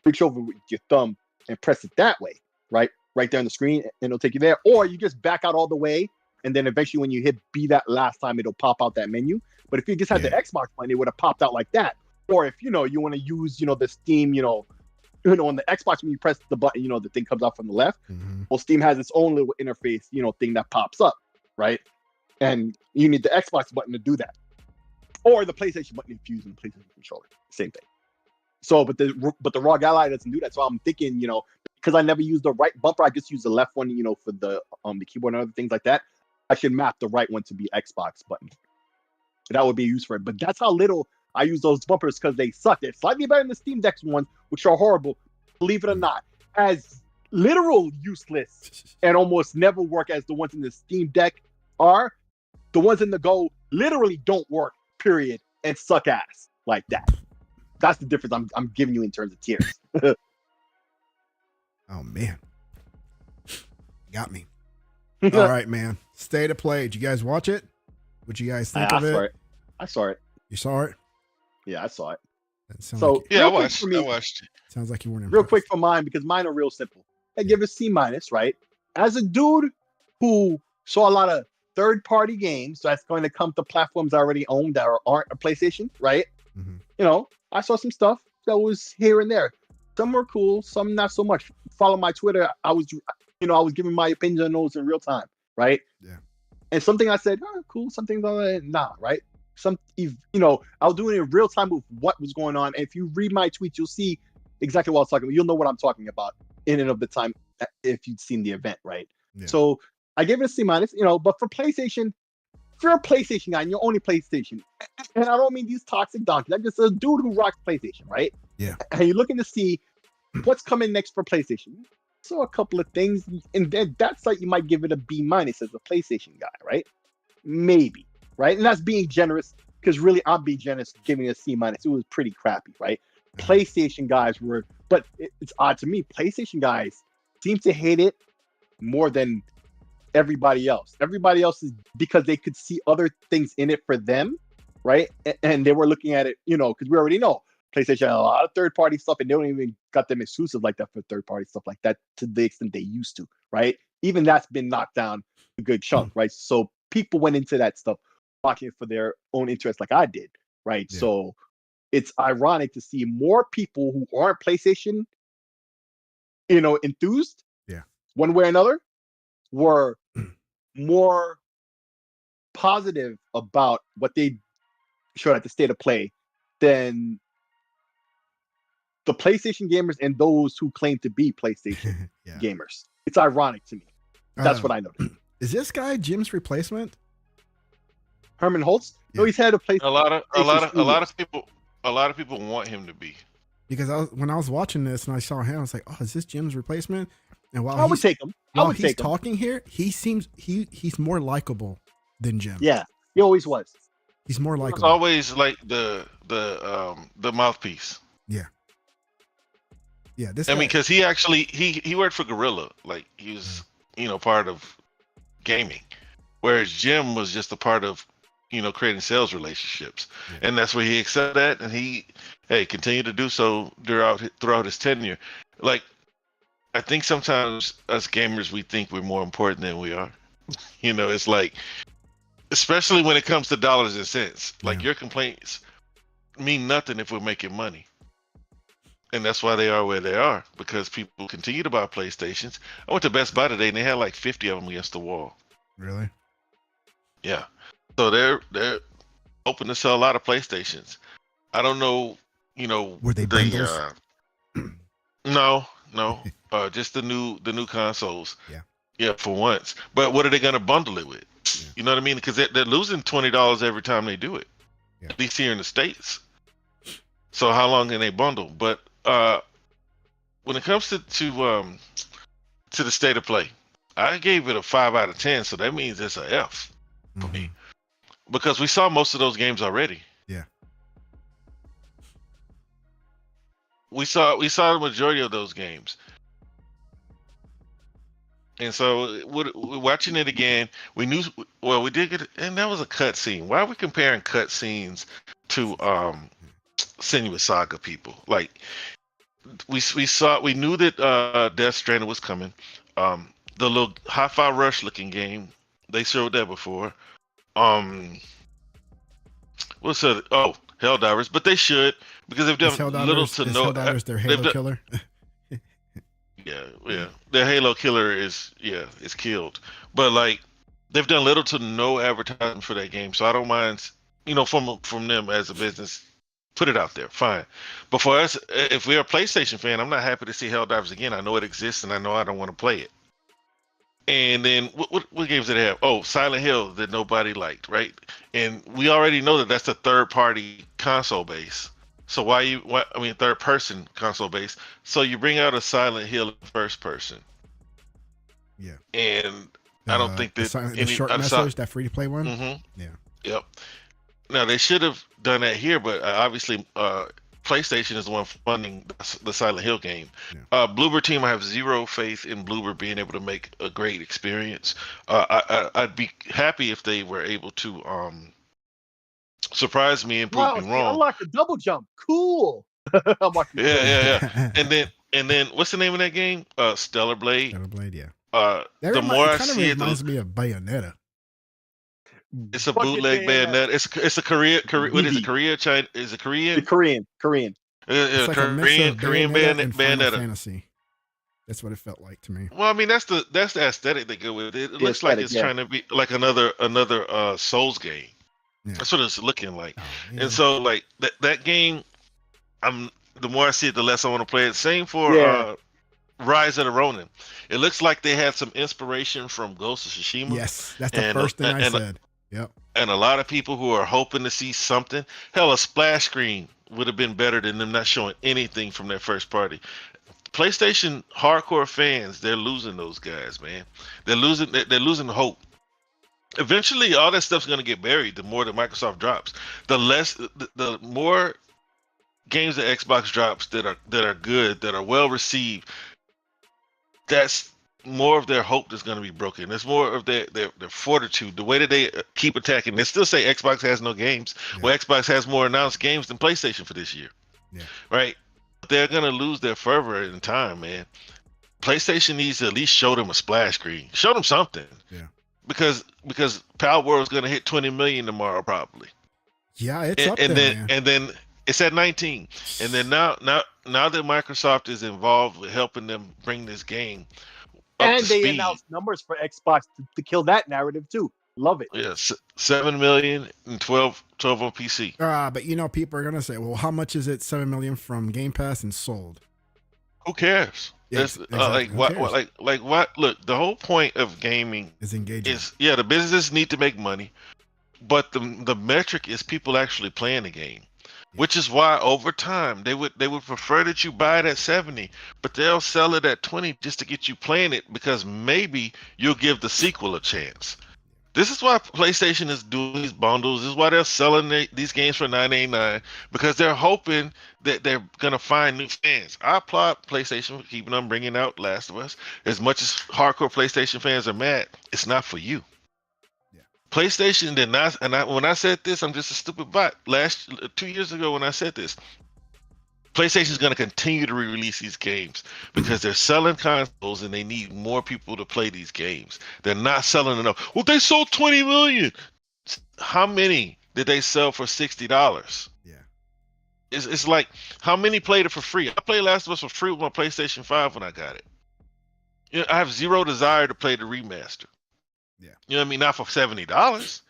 reach over with your thumb and press it that way, right there on the screen, and it'll take you there. Or you just back out all the way, and then eventually when you hit B that last time, it'll pop out that menu. But if you just had the Xbox button, it would have popped out like that. Or if you want to use the Steam, on the Xbox when you press the button, the thing comes out from the left. Well, Steam has its own little interface, thing that pops up, right? And you need the Xbox button to do that. Or the PlayStation button if you're using the PlayStation controller. Same thing. So, but the Rogue Ally doesn't do that. So I'm thinking, because I never use the right bumper, I just use the left one, for the keyboard and other things like that. I should map the right one to be Xbox button. That would be used for it. But that's how little I use those bumpers because they suck. They're slightly better than the Steam Deck ones, which are horrible. Believe it or not, as literal useless and almost never work as the ones in the Steam Deck are. The ones in the Go literally don't work. Period, and suck ass like that. That's the difference I'm giving you in terms of tiers. Oh man, got me. All right, man. State of Play. Did you guys watch it? What you guys think of it? I saw it. You saw it? Yeah, I saw it. So like I watched it. Sounds like you weren't impressed. Real quick for mine, because mine are real simple. I give it C-, right? As a dude who saw a lot of third-party games that's going to come to platforms I already own that aren't a PlayStation, right? I saw some stuff that was here and there. Some were cool, some not so much. Follow my Twitter. I was giving my opinion on those in real time, right? Yeah. And something I said, cool. Something nah, right? I was doing it in real time with what was going on. And if you read my tweets, you'll see exactly what I was talking about. You'll know what I'm talking about in and of the time if you'd seen the event, right? Yeah. So I gave it a C-, but for PlayStation, if you're a PlayStation guy and you're only PlayStation, and I don't mean these toxic donkeys, I'm just a dude who rocks PlayStation, right? Yeah. And you're looking to see what's coming next for PlayStation. So a couple of things, and then that's like you might give it a B- as a PlayStation guy, right? Maybe, right? And that's being generous, because really I'm being generous giving it a C-. It was pretty crappy, right? PlayStation guys were, but it's odd to me, PlayStation guys seem to hate it more than everybody else. Everybody else is because they could see other things in it for them, right? And they were looking at it, because we already know PlayStation had a lot of third-party stuff, and they don't even got them exclusive like that for third-party stuff like that to the extent they used to, right? Even that's been knocked down a good chunk, right? So people went into that stuff watching it for their own interest, like I did, right? Yeah. So it's ironic to see more people who aren't PlayStation, enthused, one way or another, were more positive about what they showed at the State of Play than the PlayStation gamers and those who claim to be PlayStation gamers. It's ironic to me. That's what I noticed. Is this guy Jim's replacement? Herman Holtz? Yeah. No, he's had a place. A lot of people want him to be. Because when I was watching this and I saw him, I was like, "Oh, is this Jim's replacement?" And while I would take him. While he's talking here, he seems he's more likable than Jim. Yeah, he always was. He's more It's likable. always like the mouthpiece. Yeah. Yeah. This. I guy, mean, because he actually he worked for Gorilla, like he was part of gaming, whereas Jim was just a part of creating sales relationships, and that's where he excelled at, and he continued to do so throughout his tenure. Like, I think sometimes us gamers, we think we're more important than we are. It's like, especially when it comes to dollars and cents, like your complaints mean nothing if we're making money. And that's why they are where they are, because people continue to buy PlayStations. I went to Best Buy today and they had like 50 of them against the wall. Really? Yeah. So they're open to sell a lot of PlayStations. I don't know, were they bundles? No, just the new consoles. Yeah. Yeah, for once. But what are they going to bundle it with? Yeah. You know what I mean? Because they're losing $20 every time they do it. Yeah. At least here in the States. So how long can they bundle? But when it comes to the state of play, I gave it a 5 out of 10. So that means it's a F for me, because we saw most of those games already. Yeah. We saw the majority of those games. And so watching it again, we knew, well, we did get, and that was a cutscene. Why are we comparing cutscenes to Senua's Saga, people? Like, we knew that Death Stranding was coming. The little Hi-Fi Rush looking game, they showed that before. What's that? Oh, Helldivers, but they should, because they've done little to no. Helldivers their Halo killer? Yeah. Their Halo killer is killed. But like, they've done little to no advertising for that game, so I don't mind, from them as a business, put it out there, fine. But for us, if we're a PlayStation fan, I'm not happy to see Helldivers again. I know it exists, and I know I don't want to play it. And then what games did they have? Oh, Silent Hill that nobody liked, right? And we already know that that's a third-party console base. So third person console base. So you bring out a Silent Hill first person. Yeah. And I don't think that the short message, that free to play one. Mm-hmm. Yeah. Yep. Now they should have done that here, but obviously PlayStation is the one funding the Silent Hill game. Yeah. Bloober Team, I have zero faith in Bloober being able to make a great experience. I'd be happy if they were able to surprise me and prove me wrong. Unlock the double jump. Cool. Yeah. And then what's the name of that game? Stellar Blade. Stellar Blade, yeah. The more I see it, reminds me of Bayonetta. It's a bootleg Bayonetta. It's a Korea. What is it? Korea? China? Is it Korean? Korean. It's like Korean Bayonetta. Fantasy. That's what it felt like to me. Well, I mean, that's the aesthetic they go with. It looks like it's trying to be like another Souls game. Yeah. That's what it's looking like. Oh, and so like that game, the more I see it, the less I want to play it. Same for Rise of the Ronin. It looks like they had some inspiration from Ghost of Tsushima. Yes, that's the first thing I said. Yep. And a lot of people who are hoping to see something. Hell, a splash screen would have been better than them not showing anything from their first party. PlayStation hardcore fans, they're losing those guys, man. They're losing hope. Eventually, all that stuff's going to get buried. The more that Microsoft drops, the more games that Xbox drops that are good, that are well received. That's more of their hope that's going to be broken. It's more of their fortitude, the way that they keep attacking. They still say Xbox has no games. Yeah. Well, Xbox has more announced games than PlayStation for this year. Yeah. Right? They're going to lose their fervor in time, man. PlayStation needs to at least show them a splash screen. Show them something. Yeah. Because Power World's going to hit 20 million tomorrow probably. Yeah, it's up there, man. And then it's at 19. And then now that Microsoft is involved with helping them bring this game up and to they speed, announced numbers for Xbox to kill that narrative too. Love it. Yeah, 7 million and 12 on PC. But people are gonna say, well, how much is it? 7 million from Game Pass and sold. Who cares? Yes, exactly. What? Look, the whole point of gaming is engaging. The businesses need to make money, but the metric is people actually playing the game. Which is why over time they would prefer that you buy it at 70, but they'll sell it at 20 just to get you playing it because maybe you'll give the sequel a chance. This is why PlayStation is doing these bundles. This is why they're selling these games for $9.89 because they're hoping that they're gonna find new fans. I applaud PlayStation for keeping on bringing out Last of Us. As much as hardcore PlayStation fans are mad, it's not for you. PlayStation did not, and when I said this, I'm just a stupid bot. 2 years ago when I said this, PlayStation is going to continue to re-release these games because they're selling consoles and they need more people to play these games. They're not selling enough. Well, they sold 20 million. How many did they sell for $60? Yeah. It's like, how many played it for free? I played Last of Us for free with my PlayStation 5 when I got it. You know, I have zero desire to play the remaster. Yeah. You know what I mean? Not for $70.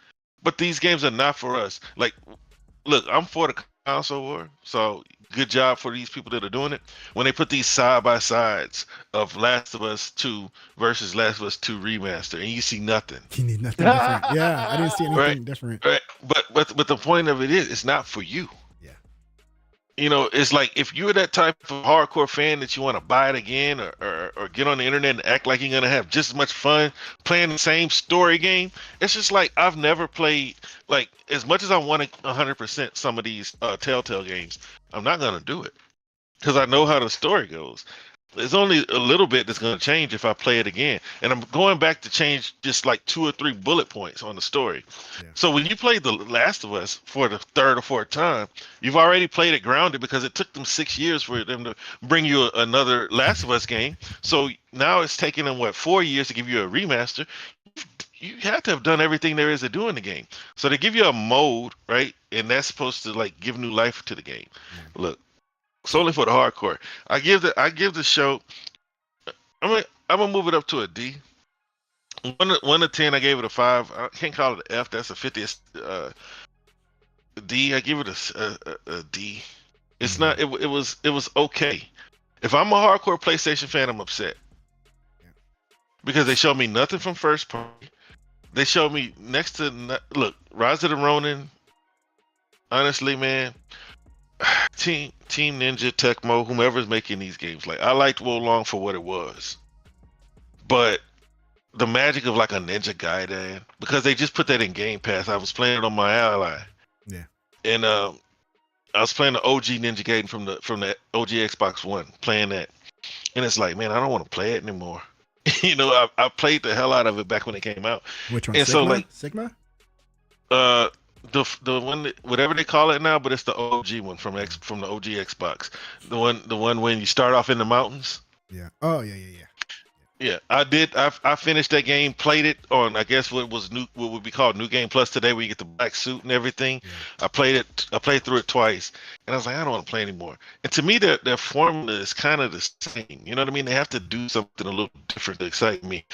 But these games are not for us. Like, look, I'm for the console war, so good job for these people that are doing it. When they put these side by sides of Last of Us 2 versus Last of Us 2 remaster, and you see nothing. You need nothing different. Yeah, I didn't see anything different. Right. But the point of it is, it's not for you. You know, it's like if you're that type of hardcore fan that you want to buy it again or get on the internet and act like you're going to have just as much fun playing the same story game, it's just like I've never played, like, as much as I want to 100% some of these Telltale games, I'm not going to do it because I know how the story goes. There's only a little bit that's going to change if I play it again. And I'm going back to change just like 2 or 3 bullet points on the story. Yeah. So when you play The Last of Us for the 3rd or 4th time, you've already played it grounded because it took them 6 years for them to bring you another Last of Us game. So now it's taking them, 4 years to give you a remaster. You have to have done everything there is to do in the game. So they give you a mode, right? And that's supposed to like give new life to the game. Look. Solely for the hardcore. I give the show. I'm gonna move it up to a D. 1 to 10, I gave it a 5. I can't call it an F. That's a 50th D. I give it a D. It's not. It was okay. If I'm a hardcore PlayStation fan, I'm upset because they showed me nothing from first party. They showed me next to look Rise of the Ronin. Honestly, man. Team Ninja, Tecmo, whomever's making these games, like I liked Wolong for what it was, but the magic of like a Ninja Gaiden, because they just put that in Game Pass. I was playing it on my Ally, and I was playing the OG Ninja Gaiden from the OG Xbox One, playing that, and it's like, man, I don't want to play it anymore. You know, I played the hell out of it back when it came out. Which one? And Sigma? So like Sigma? The one whatever they call it now, but it's the OG one from the OG Xbox. The one when you start off in the mountains. Yeah. Oh yeah. Yeah, I finished that game, played it on I guess what would be called New Game Plus today, where you get the black suit and everything. Yeah. I played through it twice, and I was like, I don't want to play anymore. And to me, their formula is kind of the same. You know what I mean? They have to do something a little different to excite me.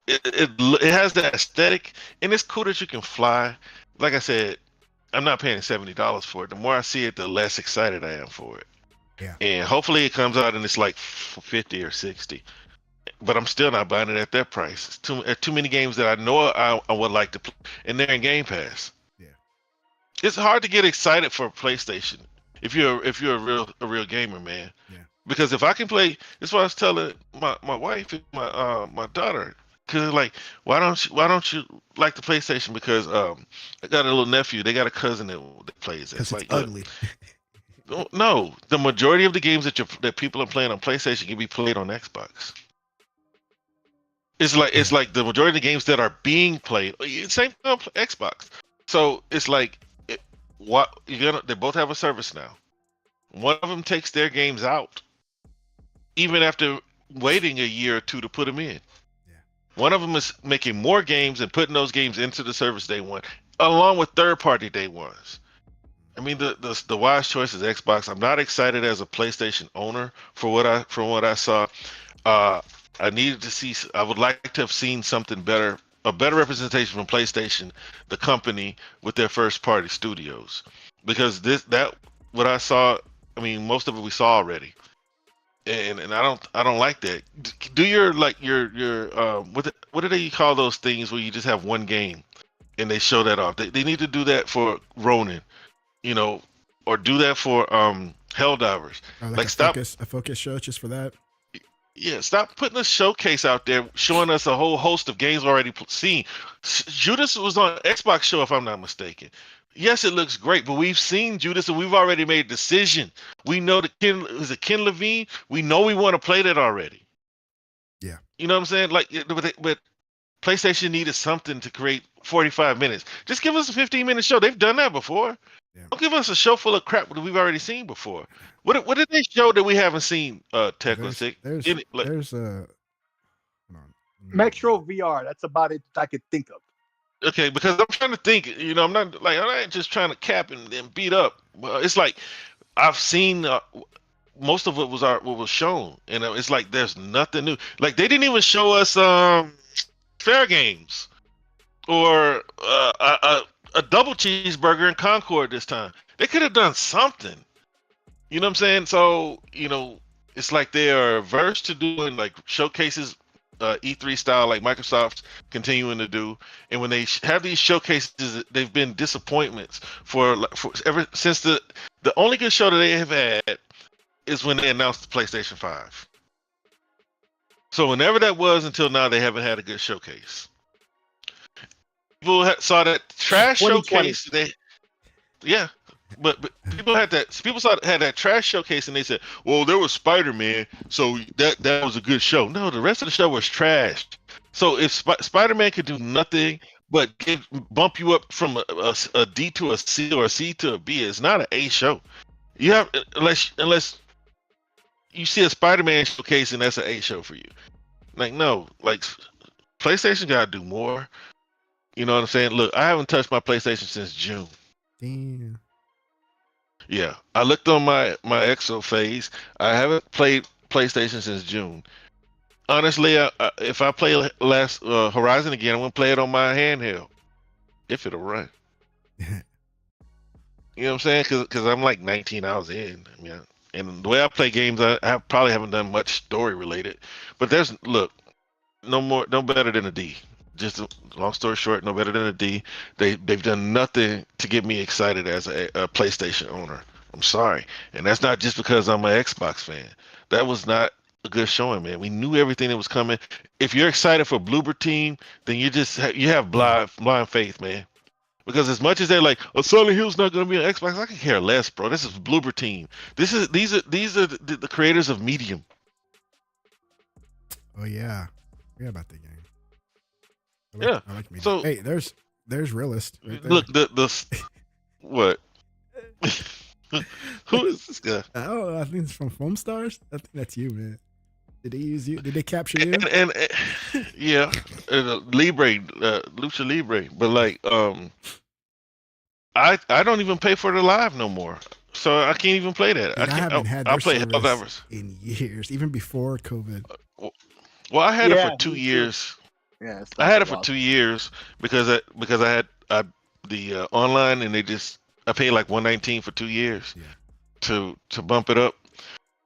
It has that aesthetic, and it's cool that you can fly. Like I said, I'm not paying $70 for it. The more I see it, the less excited I am for it. Yeah. And hopefully it comes out and it's like 50 or 60. But I'm still not buying it at that price. It's too many games that I know I would like to play, and they're in Game Pass. Yeah. It's hard to get excited for PlayStation if you're a real gamer, man. Yeah. Because if I can play, that's what I was telling my wife and my daughter. Cause like, why don't you like the PlayStation? Because I got a little nephew. They got a cousin that plays it. It's like ugly. No, the majority of the games that people are playing on PlayStation can be played on Xbox. It's like the majority of the games that are being played, same thing on Xbox. So it's like, they both have a service now. One of them takes their games out, even after waiting a year or 2 to put them in. One of them is making more games and putting those games into the service day one, along with third-party day ones. I mean, the wise choice is Xbox. I'm not excited as a PlayStation owner from what I saw. I needed to see. I would like to have seen something better, a better representation from PlayStation, the company, with their first-party studios, because what I saw. I mean, most of it we saw already. And I don't like that. Do your what do they call those things where you just have one game and they show that off? They need to do that for Ronin. you know, or do that for Helldivers. Like a focus show just for that. Yeah, stop putting a showcase out there showing us a whole host of games already seen. Judas was on Xbox show, if I'm not mistaken. Yes, it looks great, but we've seen Judas and we've already made a decision. We know Ken Levine. We know we want to play that already. Yeah. You know what I'm saying? Like, but PlayStation needed something to create 45 minutes. Just give us a 15-minute show. They've done that before. Yeah. Don't give us a show full of crap that we've already seen before. What did they show that we haven't seen? There's a Metro VR. That's about it I could think of. Okay, because I'm trying to think. You know, I'm not just trying to cap and beat up. It's like I've seen most of what was shown, and it's like there's nothing new. Like they didn't even show us Fair Games or a double cheeseburger in Concord this time. They could have done something. You know what I'm saying? So, you know, it's like they are averse to doing like showcases, E3 style, like Microsoft's continuing to do. And when they have these showcases, they've been disappointments for ever since the only good show that they have had is when they announced the PlayStation 5. So whenever that was until now, they haven't had a good showcase. People saw that trash showcase. But people had that trash showcase, and they said, "Well, there was Spider-Man, so that was a good show." No, the rest of the show was trash. So if Spider-Man could do nothing but bump you up from a D to a C or a C to a B, it's not an A show. You have unless you see a Spider-Man showcase and that's an A show for you. Like no, like PlayStation got to do more. You know what I'm saying? Look, I haven't touched my PlayStation since June. Damn. Yeah, I looked on my Exo phase. I haven't played PlayStation since June. Honestly, if I play last Horizon again, I'm gonna play it on my handheld, if it'll run. You know what I'm saying? Because I'm like 19 hours in. I mean, and the way I play games, I probably haven't done much story related. But no better than a D. Just a long story short, no better than a D. They've done nothing to get me excited as a PlayStation owner. I'm sorry, and that's not just because I'm an Xbox fan. That was not a good showing, man. We knew everything that was coming. If you're excited for Bloober Team, then you have blind faith, man. Because as much as they're like, "Oh, Silent Hill's not going to be on Xbox," I can care less, bro. This is Bloober Team. These are the creators of Medium. Oh yeah, about that game. I like Medium. So hey, there's Realist. Right there. Look, the what? Who is this guy? I don't know. I think it's from Foam Stars. I think that's you, man. Did they use you? Did they capture you? And yeah, Lucha Libre. But like, I don't even pay for the live no more, so I can't even play that. Dude, I haven't had their service in years, even before COVID. Well, I had it for 2 years. Yeah, I had it for 2 years because I had the online, and I paid like $119 for 2 years to bump it up.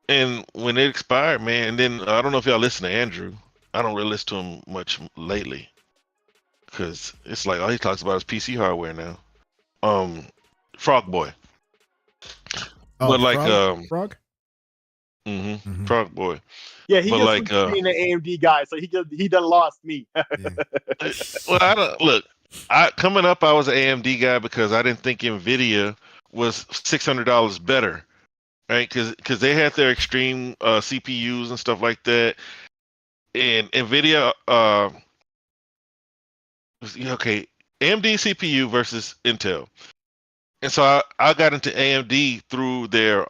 And when it expired, man, and then I don't know if y'all listen to Andrew. I don't really listen to him much lately because it's like all he talks about is PC hardware now. Frog Boy. Oh, but like Frog. Frog Boy. Yeah, he just being an AMD guy, so he done lost me. Well, I don't look. Coming up, I was an AMD guy because I didn't think Nvidia was $600 better, right? Because they had their extreme CPUs and stuff like that, and Nvidia. Okay, AMD CPU versus Intel, and so I got into AMD through their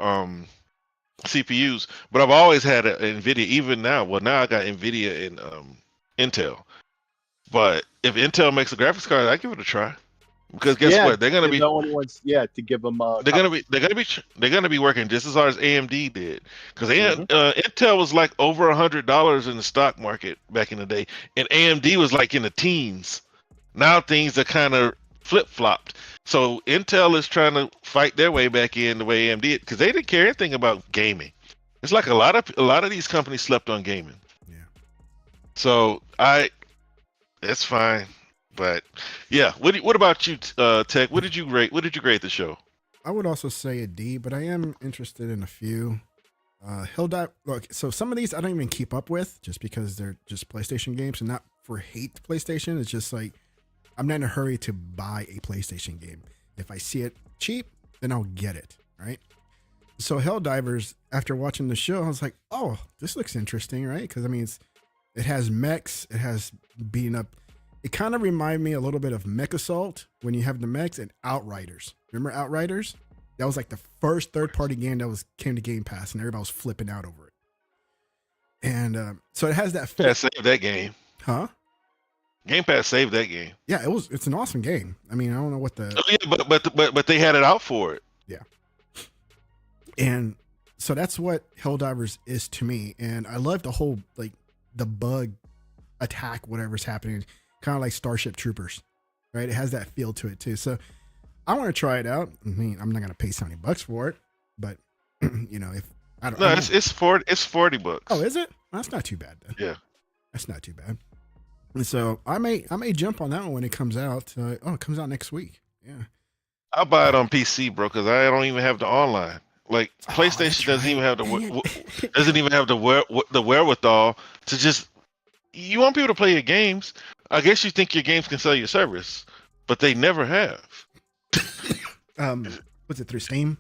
CPUs, but I've always had Nvidia. Even now, well, now I got Nvidia and Intel. But if Intel makes a graphics card, I give it a try. Because guess what? They're gonna be the only ones, to give them. They're gonna be working just as hard as AMD did. Because Intel was like over $100 in the stock market back in the day, and AMD was like in the teens. Now things are kind of flip flopped. So Intel is trying to fight their way back in the way AMD did, because they didn't care anything about gaming. It's like a lot of these companies slept on gaming. Yeah. So that's fine. But yeah, what about you, Tech? What did you rate the show? I would also say a D, but I am interested in a few. Helldive. Look, so some of these I don't even keep up with, just because they're just PlayStation games, and not for hate PlayStation. It's just like I'm not in a hurry to buy a PlayStation game. If I see it cheap, then I'll get it. Right. So Helldivers, after watching the show, I was like, oh, this looks interesting, right? Because I mean, it has mechs, it has beating up. It kind of reminded me a little bit of Mech Assault when you have the mechs, and Outriders. Remember Outriders? That was like the first third-party game that came to Game Pass, and everybody was flipping out over it. And so it has that. Pass saved that game. Huh? Game Pass saved that game. Yeah, it's an awesome game. I mean, I don't know what the. Oh yeah, but they had it out for it. Yeah. And so that's what Helldivers is to me, and I love the whole like the bug attack, whatever's happening, kind of like Starship Troopers, right? It has that feel to it too. So I want to try it out. I mean, I'm not gonna pay $70 for it, but you know, if I don't. No, it's $40. Oh, is it? That's not too bad then. Yeah, that's not too bad. And so I may jump on that one when it comes out. It comes out next week. Yeah. I'll buy it on PC, bro, because I don't even have the online. Like PlayStation doesn't even have the wherewithal to just. You want people to play your games. I guess you think your games can sell your service, but they never have. Was it through Steam?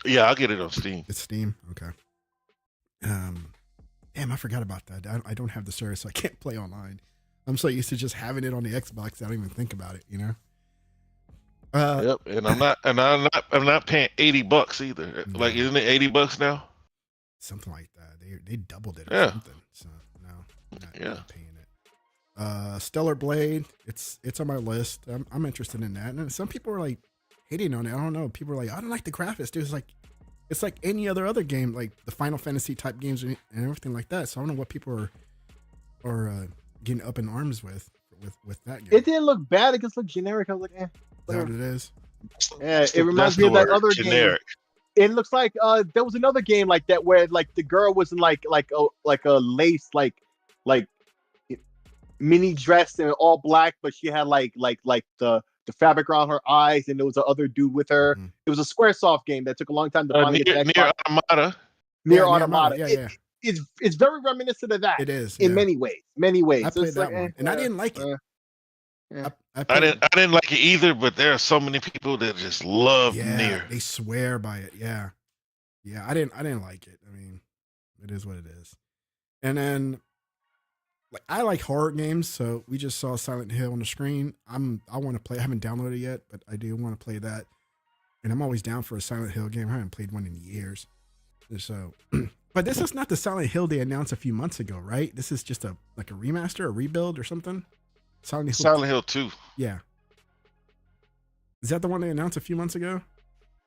Yeah, I'll get it on Steam. It's Steam. Okay. Damn, I forgot about that. I don't have the service, so I can't play online. I'm so used to just having it on the Xbox, I don't even think about it. You know. Yep, and I'm not paying $80 either. No. Like, isn't it $80 now? Something like that. They doubled it or Yeah. something. So no, not paying it. Stellar Blade, it's on my list. I'm interested in that. And some people are like hating on it. I don't know. People are like, I don't like the graphics, dude. It's like any other game, like the Final Fantasy type games and everything like that. So I don't know what people are getting up in arms with that game. It didn't look bad. It just looked generic. I was like, Is that what it is? Yeah, it reminds me of that other generic. Game. It looks like there was another game like that where like the girl was in like a lace like mini dress and all black, but she had like the fabric around her eyes, and there was the other dude with her. Mm-hmm. It was a SquareSoft game that took a long time to finally get Near Automata. Near Automata. Yeah. It's very reminiscent of that. It is in many ways. I played that one, and I didn't like it. Yeah. I didn't like it either, but there are so many people that just love Nier. They swear by it. Yeah. I didn't like it. I mean, it is what it is. And then, like, I like horror games, so we just saw Silent Hill on the screen. I want to play. I haven't downloaded it yet, but I do want to play that. And I'm always down for a Silent Hill game. I haven't played one in years. So, but this is not the Silent Hill they announced a few months ago, right? This is just a remaster, a rebuild, or something. Silent Hill 2. Yeah. Is that the one they announced a few months ago?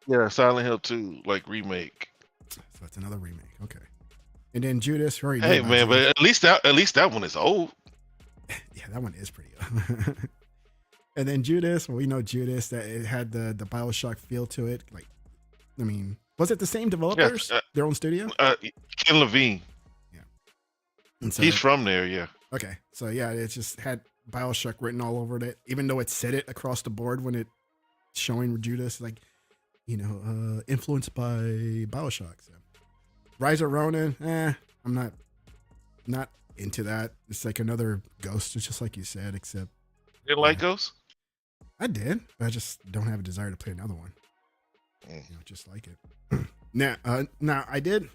Yeah, Silent Hill 2, like remake. So that's another remake. Okay. And then Judas, right? Hey man, but at least that one is old. Yeah, that one is pretty old. And then Judas, well, we know Judas, that it had the BioShock feel to it. Like, I mean, was it the same developers? Their own studio? Ken Levine. Yeah. And so, he's from there, yeah. Okay. So yeah, it just had BioShock written all over it, even though it said it across the board when it showing Judas, like, you know, influenced by BioShock. So Rise of Ronin, I'm not into that. It's like another Ghost, it's just like you said, except you didn't like Ghost? I did, but I just don't have a desire to play another one. You know, just like it. Now I did.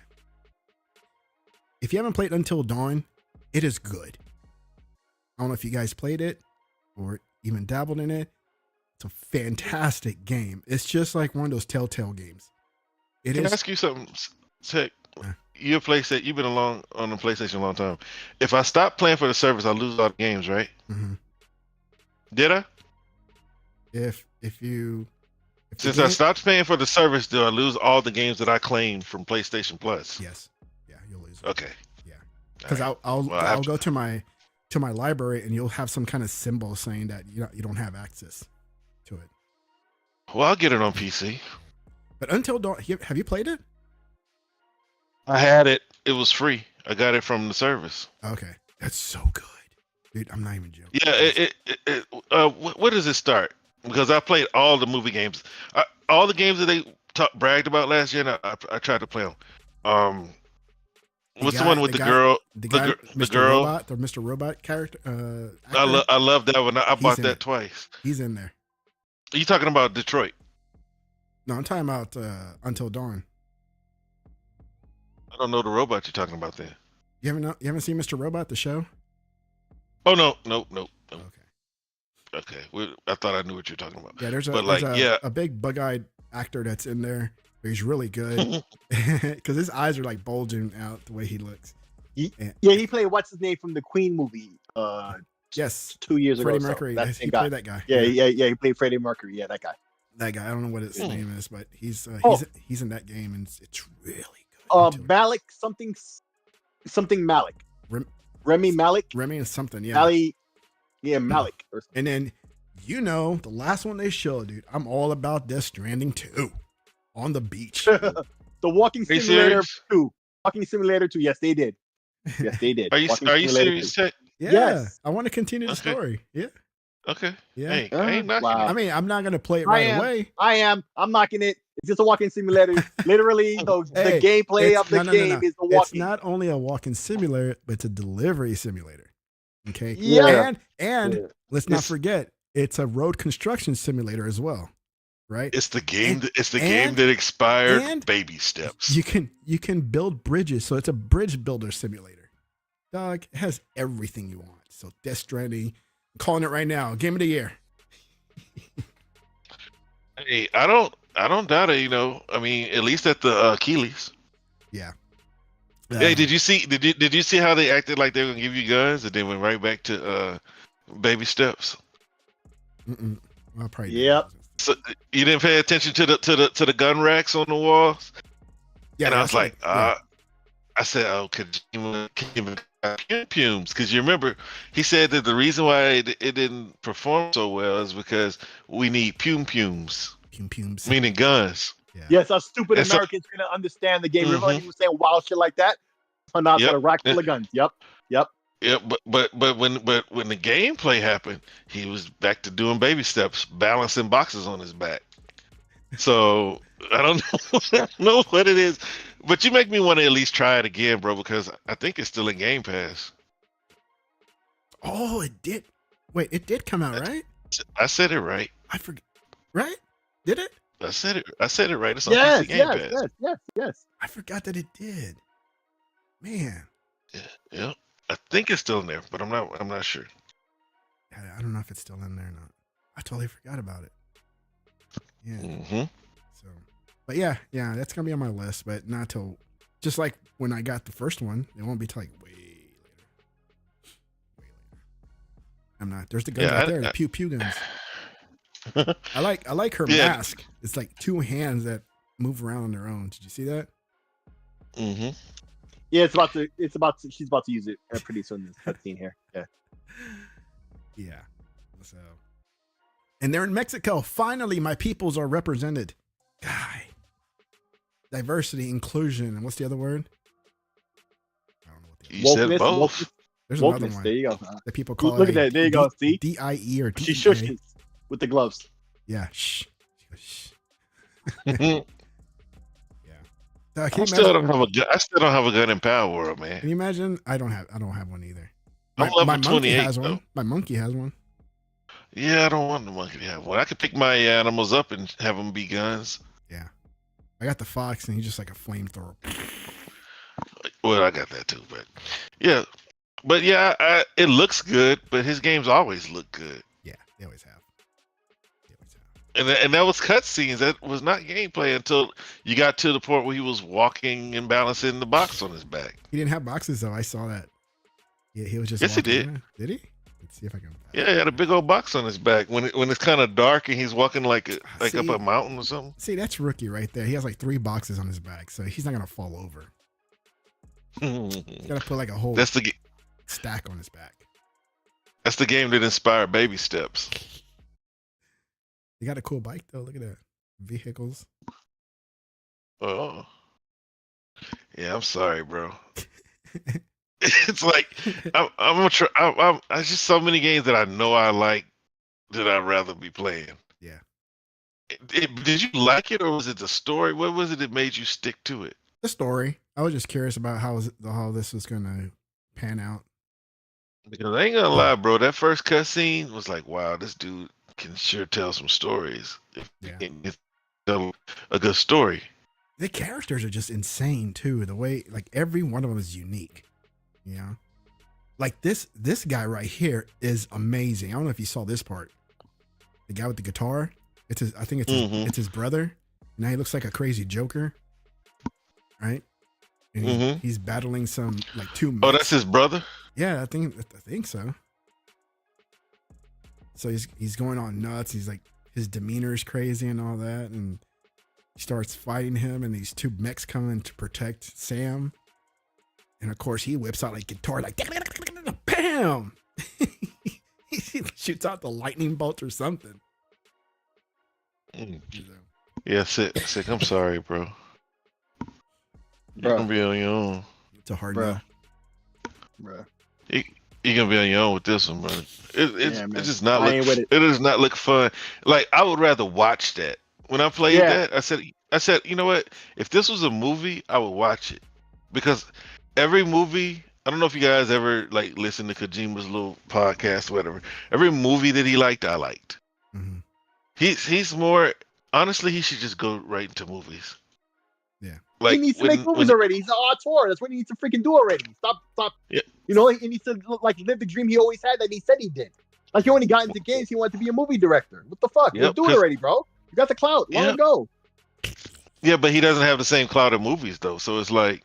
If you haven't played Until Dawn, it is good. I don't know if you guys played it or even dabbled in it. It's a fantastic game. It's just like one of those Telltale games. Can I ask you something, Tech? You've been on the PlayStation a long time. If I stop playing for the service, I lose all the games, right? Mm-hmm. Did I? Since I stopped paying for the service, do I lose all the games that I claimed from PlayStation Plus? Yes. Yeah, you'll lose it. Okay. Yeah. Because right. I'll go to my library and you'll have some kind of symbol saying that you don't have access to it. Well, I'll get it on PC. But Until Dawn, have you played it? I had it. It was free. I got it from the service. Okay. That's so good. Dude, I'm not even joking. Yeah, what does it start? because I played all the movie games, all the games that they bragged about last year. And I tried to play them. What's the one with the girl? The guy, The Mr. girl. Robot, the Mr. Robot character. I love that one. I bought that twice. He's in there. Are you talking about Detroit? No, I'm talking about Until Dawn. I don't know the robot you're talking about then. You haven't seen Mr. Robot, the show? Oh no. Okay. I thought I knew what you're talking about. Yeah, there's a big bug-eyed actor that's in there. He's really good because his eyes are like bulging out the way he looks. He played what's his name from the Queen movie. Yes, 2 years ago. Freddie Mercury. He played that guy. Yeah. He played Freddie Mercury. Yeah, that guy. That guy. I don't know what his name is, but he's in that game, and it's really good. Malik something Malik. Remy Malik. Remy is something. Yeah. Malik. Yeah, Malik. And then the last one they showed, dude. I'm all about Death Stranding 2 on the beach. The Walking Simulator 2. Walking Simulator 2. Yes, they did. Yes, they did. Are you serious? Yeah. Yes. I want to continue the story. Yeah. Okay. Yeah. Hey, I ain't knocking it. I mean, I'm not gonna play it right away. I am. I'm knocking it. It's just a walking simulator. Literally, the gameplay of the game is the walking. It's not only a walking simulator, but it's a delivery simulator. Okay. Yeah. And let's not forget, it's a road construction simulator as well. Right. It's the game. Game that expired. Baby steps. You can build bridges, so it's a bridge builder simulator. Dog, it has everything you want. So Death Stranding, I'm calling it right now, game of the year. Hey, I don't doubt it. I mean, at least at the Keeley's. Yeah. Hey, did you see how they acted like they were gonna give you guns and then went right back to baby steps? Well, probably. Yep. So you didn't pay attention to the gun racks on the walls? Yeah. And I was like, I said, oh, could you Pumes? Because you remember he said that the reason why it didn't perform so well is because we need pumes, meaning guns. Yeah. Yes, us stupid Americans gonna understand the game. Everybody was saying wild shit like that. Turned out to a rack full of guns. Yep. Yeah, but when the gameplay happened, he was back to doing baby steps, balancing boxes on his back. So I don't know what it is, but you make me want to at least try it again, bro, because I think it's still in Game Pass. Oh, it did. Wait, it did come out, right? I said it right. I forget. Right? Did it? I said it right. It's on PC Game Pass. Yes. I forgot that it did. Man. Yeah. I think it's still in there, but I'm not sure. I don't know if it's still in there or not. I totally forgot about it. Yeah. So, but yeah, that's gonna be on my list, but not till just like when I got the first one. It won't be till like way later. I'm not. There's the gun right there. The pew pew guns. I like her mask. It's like two hands that move around on their own. Did you see that? Yeah, she's about to use it pretty soon in this cutscene here. Yeah. Yeah. So, and they're in Mexico. Finally, my peoples are represented. Guy. Diversity, inclusion, and what's the other word? I don't know what the other word. You said both. There's another one. There you go. The people call Look at that. There you go. See? DIE or DEA. She shushes with the gloves. Yeah. Shh. I still don't have a gun in Power World, man. Can you imagine? I don't have one either. My monkey has one. My monkey has one. Yeah, I don't want the monkey to have one. I could pick my animals up and have them be guns. Yeah. I got the fox and he's just like a flamethrower. Well, I got that too, but yeah. But yeah, it looks good, but his games always look good. Yeah, they always have. And that was cutscenes. That was not gameplay until you got to the point where he was walking and balancing the box on his back. He didn't have boxes though. I saw that. Yeah, he was just. Yes, walking he did. around. Did he? Let's see if I can. Yeah, he had a big old box on his back when it's kind of dark and he's walking like up a mountain or something. See, that's rookie right there. He has like 3 boxes on his back, so he's not gonna fall over. He's gotta put like a whole stack on his back. That's the game that inspired Baby Steps. You got a cool bike though. Look at that. Vehicles. Oh. Yeah, I'm sorry, bro. It's like I'm gonna try. I just so many games that I know I like that I'd rather be playing. Yeah. Did you like it, or was it the story? What was it that made you stick to it? The story. I was just curious about how this was gonna pan out. Because I ain't gonna lie, bro. That first cutscene was like, wow, this dude can sure tell some stories. If he can tell a good story. The characters are just insane too. The way, like, every one of them is unique. You know, like this guy right here is amazing. I don't know if you saw this part. The guy with the guitar. I think it's his brother. Now he looks like a crazy Joker, right? And he's battling some like two. Oh, that's his brother. Yeah, I think so. So he's going on nuts. He's like, his demeanor is crazy and all that, and he starts fighting him, and these two mechs come in to protect Sam. And of course, he whips out like guitar, like bam. He shoots out the lightning bolt or something. Yeah, sick. I'm sorry, bro. You're gonna be on your own. It's a hard no. Bro. You're gonna be on your own with this one, bro. It's just not look. It does not look fun. Like, I would rather watch that. When I played that, I said, you know what? If this was a movie, I would watch it, because every movie. I don't know if you guys ever like listen to Kojima's little podcast, or whatever. Every movie that he liked, I liked. Mm-hmm. He's more, honestly, he should just go right into movies. Yeah. Like, he needs to make movies already. He's an auteur. That's what he needs to freaking do already. Stop. Yeah. You know, he needs to like live the dream he always had that he said he did. Like, he only got into games, he wanted to be a movie director. What the fuck? Yep, do it already, bro. You got the clout. Let him go. Yeah, but he doesn't have the same clout in movies though. So it's like,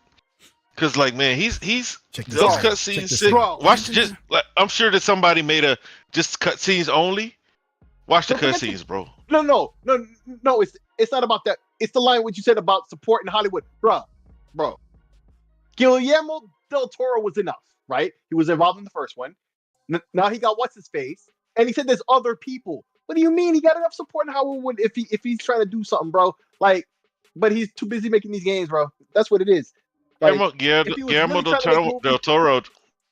because like, man, he's those cutscenes sick. Watch, just like, I'm sure that somebody made just cutscenes only. Watch the cutscenes, bro. No. It's not about that. It's the line what you said about supporting Hollywood, bro. Guillermo del Toro was enough, right? He was involved in the first one. Now he got what's his face, and he said there's other people. What do you mean? He got enough support in Hollywood if he's trying to do something, bro. Like, but he's too busy making these games, bro. That's what it is. Like, Guillermo del Toro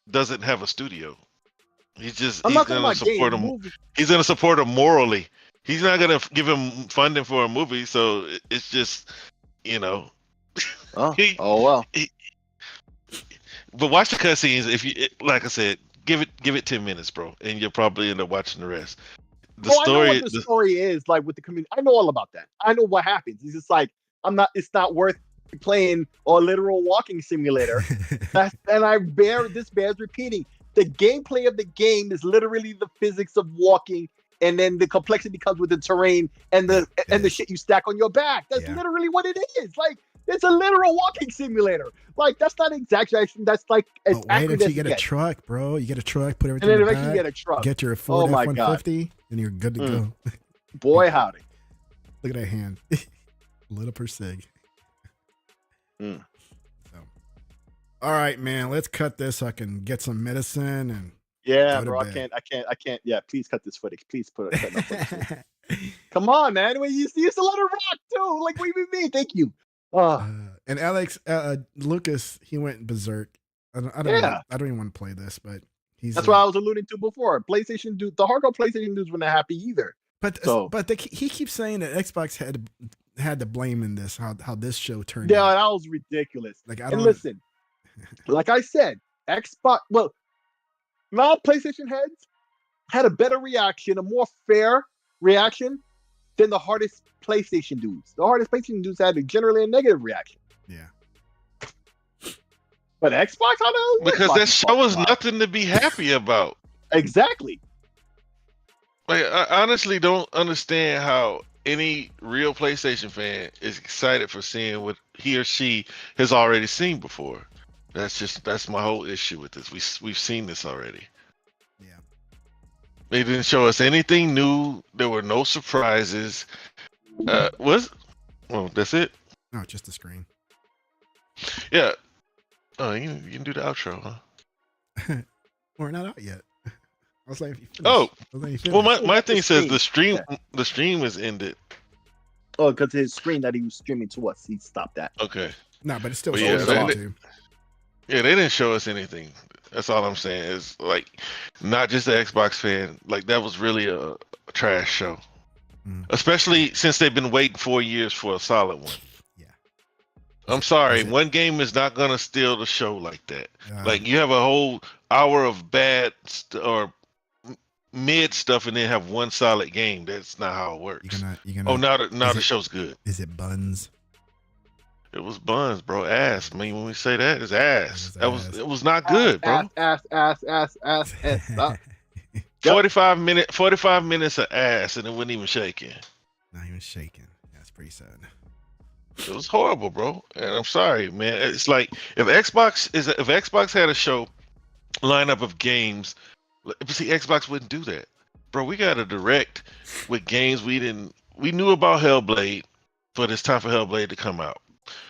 doesn't have a studio. He's gonna support him. He's gonna support him morally. He's not gonna give him funding for a movie. So it's just, you know. Oh well. But watch the cutscenes. If you, like I said, give it 10 minutes, bro, and you'll probably end up watching the rest. I know what the story is like with the community. I know all about that. I know what happens. It's just like, it's not worth playing a literal walking simulator. This bears repeating. The gameplay of the game is literally the physics of walking, and then the complexity comes with the terrain and the shit you stack on your back. That's literally what it is. Like, it's a literal walking simulator. Like, that's not exaggeration. That's like as wait until you get a truck, bro. You get a truck, put everything in the back, get a truck. Get your Ford F-150, and you're good to go. Boy, howdy. Look at that hand. Little per sig. So, all right, man. Let's cut this so I can get some medicine and. Yeah, bro. I can't. Yeah, please cut this footage. Please put it. Come on, man. You used to let it rock too. Like, what do you mean? Thank you. And Alex, Lucas, he went berserk. I don't even want to play this, but that's what I was alluding to before. PlayStation dude, the hardcore PlayStation dudes were not happy either. But he keeps saying that Xbox had to blame in this how this show turned out. Yeah, that was ridiculous. Listen, like I said, Xbox. Well, now PlayStation heads had a better reaction, a more fair reaction than the hardest PlayStation dudes. The hardest PlayStation dudes had generally a negative reaction. Yeah. But Xbox, because that show was nothing to be happy about. Exactly. Like, I honestly don't understand how any real PlayStation fan is excited for seeing what he or she has already seen before. That's my whole issue with this. We've seen this already. Yeah. They didn't show us anything new. There were no surprises. That's it? No, just the screen. Yeah. Oh, you can do the outro, huh? We're not out yet. I was like, well, my thing says the stream is ended. Oh, because his screen that he was streaming to us, he stopped that. Okay. No, but it's still Yeah, they didn't show us anything. That's all I'm saying. Is like, not just the Xbox fan. Like, that was really a trash show. especially since they've been waiting 4 years for a solid one. Yeah. I'm sorry, one game is not gonna steal the show like that. Like you have a whole hour of bad or mid stuff, and then have one solid game. That's not how it works. Now the show's good. Is it buns? It was buns, bro. Ass. I mean, when we say that, it's ass. It was not good, bro. Ass. 45 minutes of ass, and it wasn't even shaking. Not even shaking. That's pretty sad. It was horrible, bro. And I'm sorry, man. It's like if Xbox had a show lineup of games, see, Xbox wouldn't do that, bro. We got a direct with games we knew about Hellblade, but it's time for Hellblade to come out.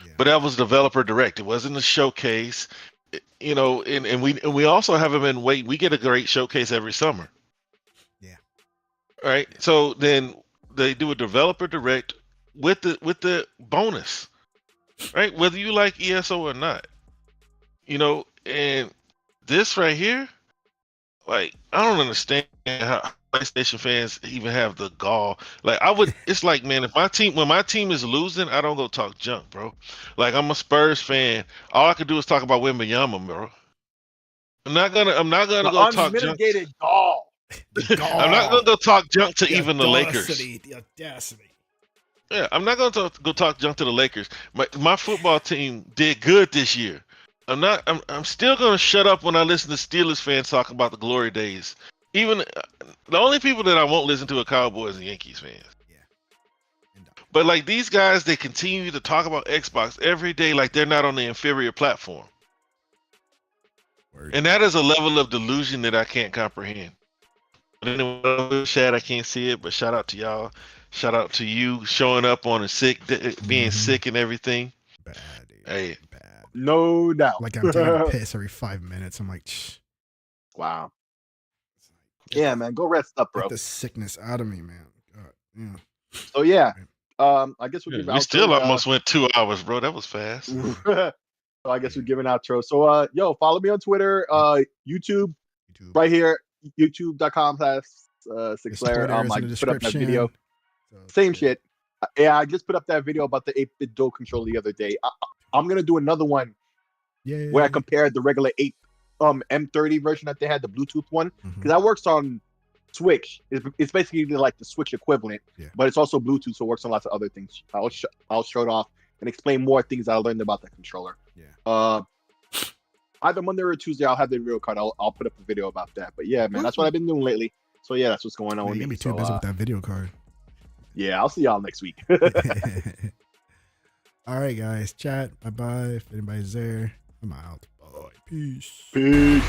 Yeah. But that was developer direct. It wasn't a showcase, you know. And we also have them in wait. We get a great showcase every summer. Yeah. Right. So then they do a developer direct with the bonus, right? Whether you like ESO or not, you know. And this right here, like, I don't understand how PlayStation fans even have the gall. Like, it's like, man, when my team is losing, I don't go talk junk, bro. Like, I'm a Spurs fan. All I can do is talk about Wembanyama, bro. I'm not gonna go talk junk. Gall. I'm not gonna go talk junk to even the Lakers. The audacity. Yeah, I'm not gonna go talk junk to the Lakers. My football team did good this year. I'm still gonna shut up when I listen to Steelers fans talk about the glory days. Even the only people that I won't listen to are Cowboys and Yankees fans. Yeah. But like these guys, they continue to talk about Xbox every day like they're not on the inferior platform. And that is a level of delusion that I can't comprehend. But anyway, Shad, I can't see it, but shout out to y'all. Shout out to you showing up on being sick and everything. Bad, dude. Hey. Bad. No doubt. Like I'm taking a piss every 5 minutes. I'm like, shh. Wow. Yeah, man, go rest up, bro. Get the sickness out of me, man. God, yeah. So yeah, I guess we're we still almost went 2 hours, bro. That was fast. So I guess we're giving outro. So yo, follow me on Twitter, YouTube, right here, youtube.com/SIKSLAYER. I just put up that video. Same shit. Yeah, I just put up that video about the 8-bit dual controller the other day. I'm gonna do another one where I compared the regular M30 version that they had, the Bluetooth one, because that works on Switch. It's basically like the Switch equivalent, but it's also Bluetooth, so it works on lots of other things. I'll show it off and explain more things I learned about the controller. Either Monday or Tuesday, I'll have the video card. I'll put up a video about that. But yeah, man, that's what I've been doing lately. So yeah, that's what's going on with me. You're gonna be too busy with that video card. Yeah, I'll see y'all next week. All right, guys. Chat. Bye-bye. If anybody's there, I'm out. Bye. Peace. Peace.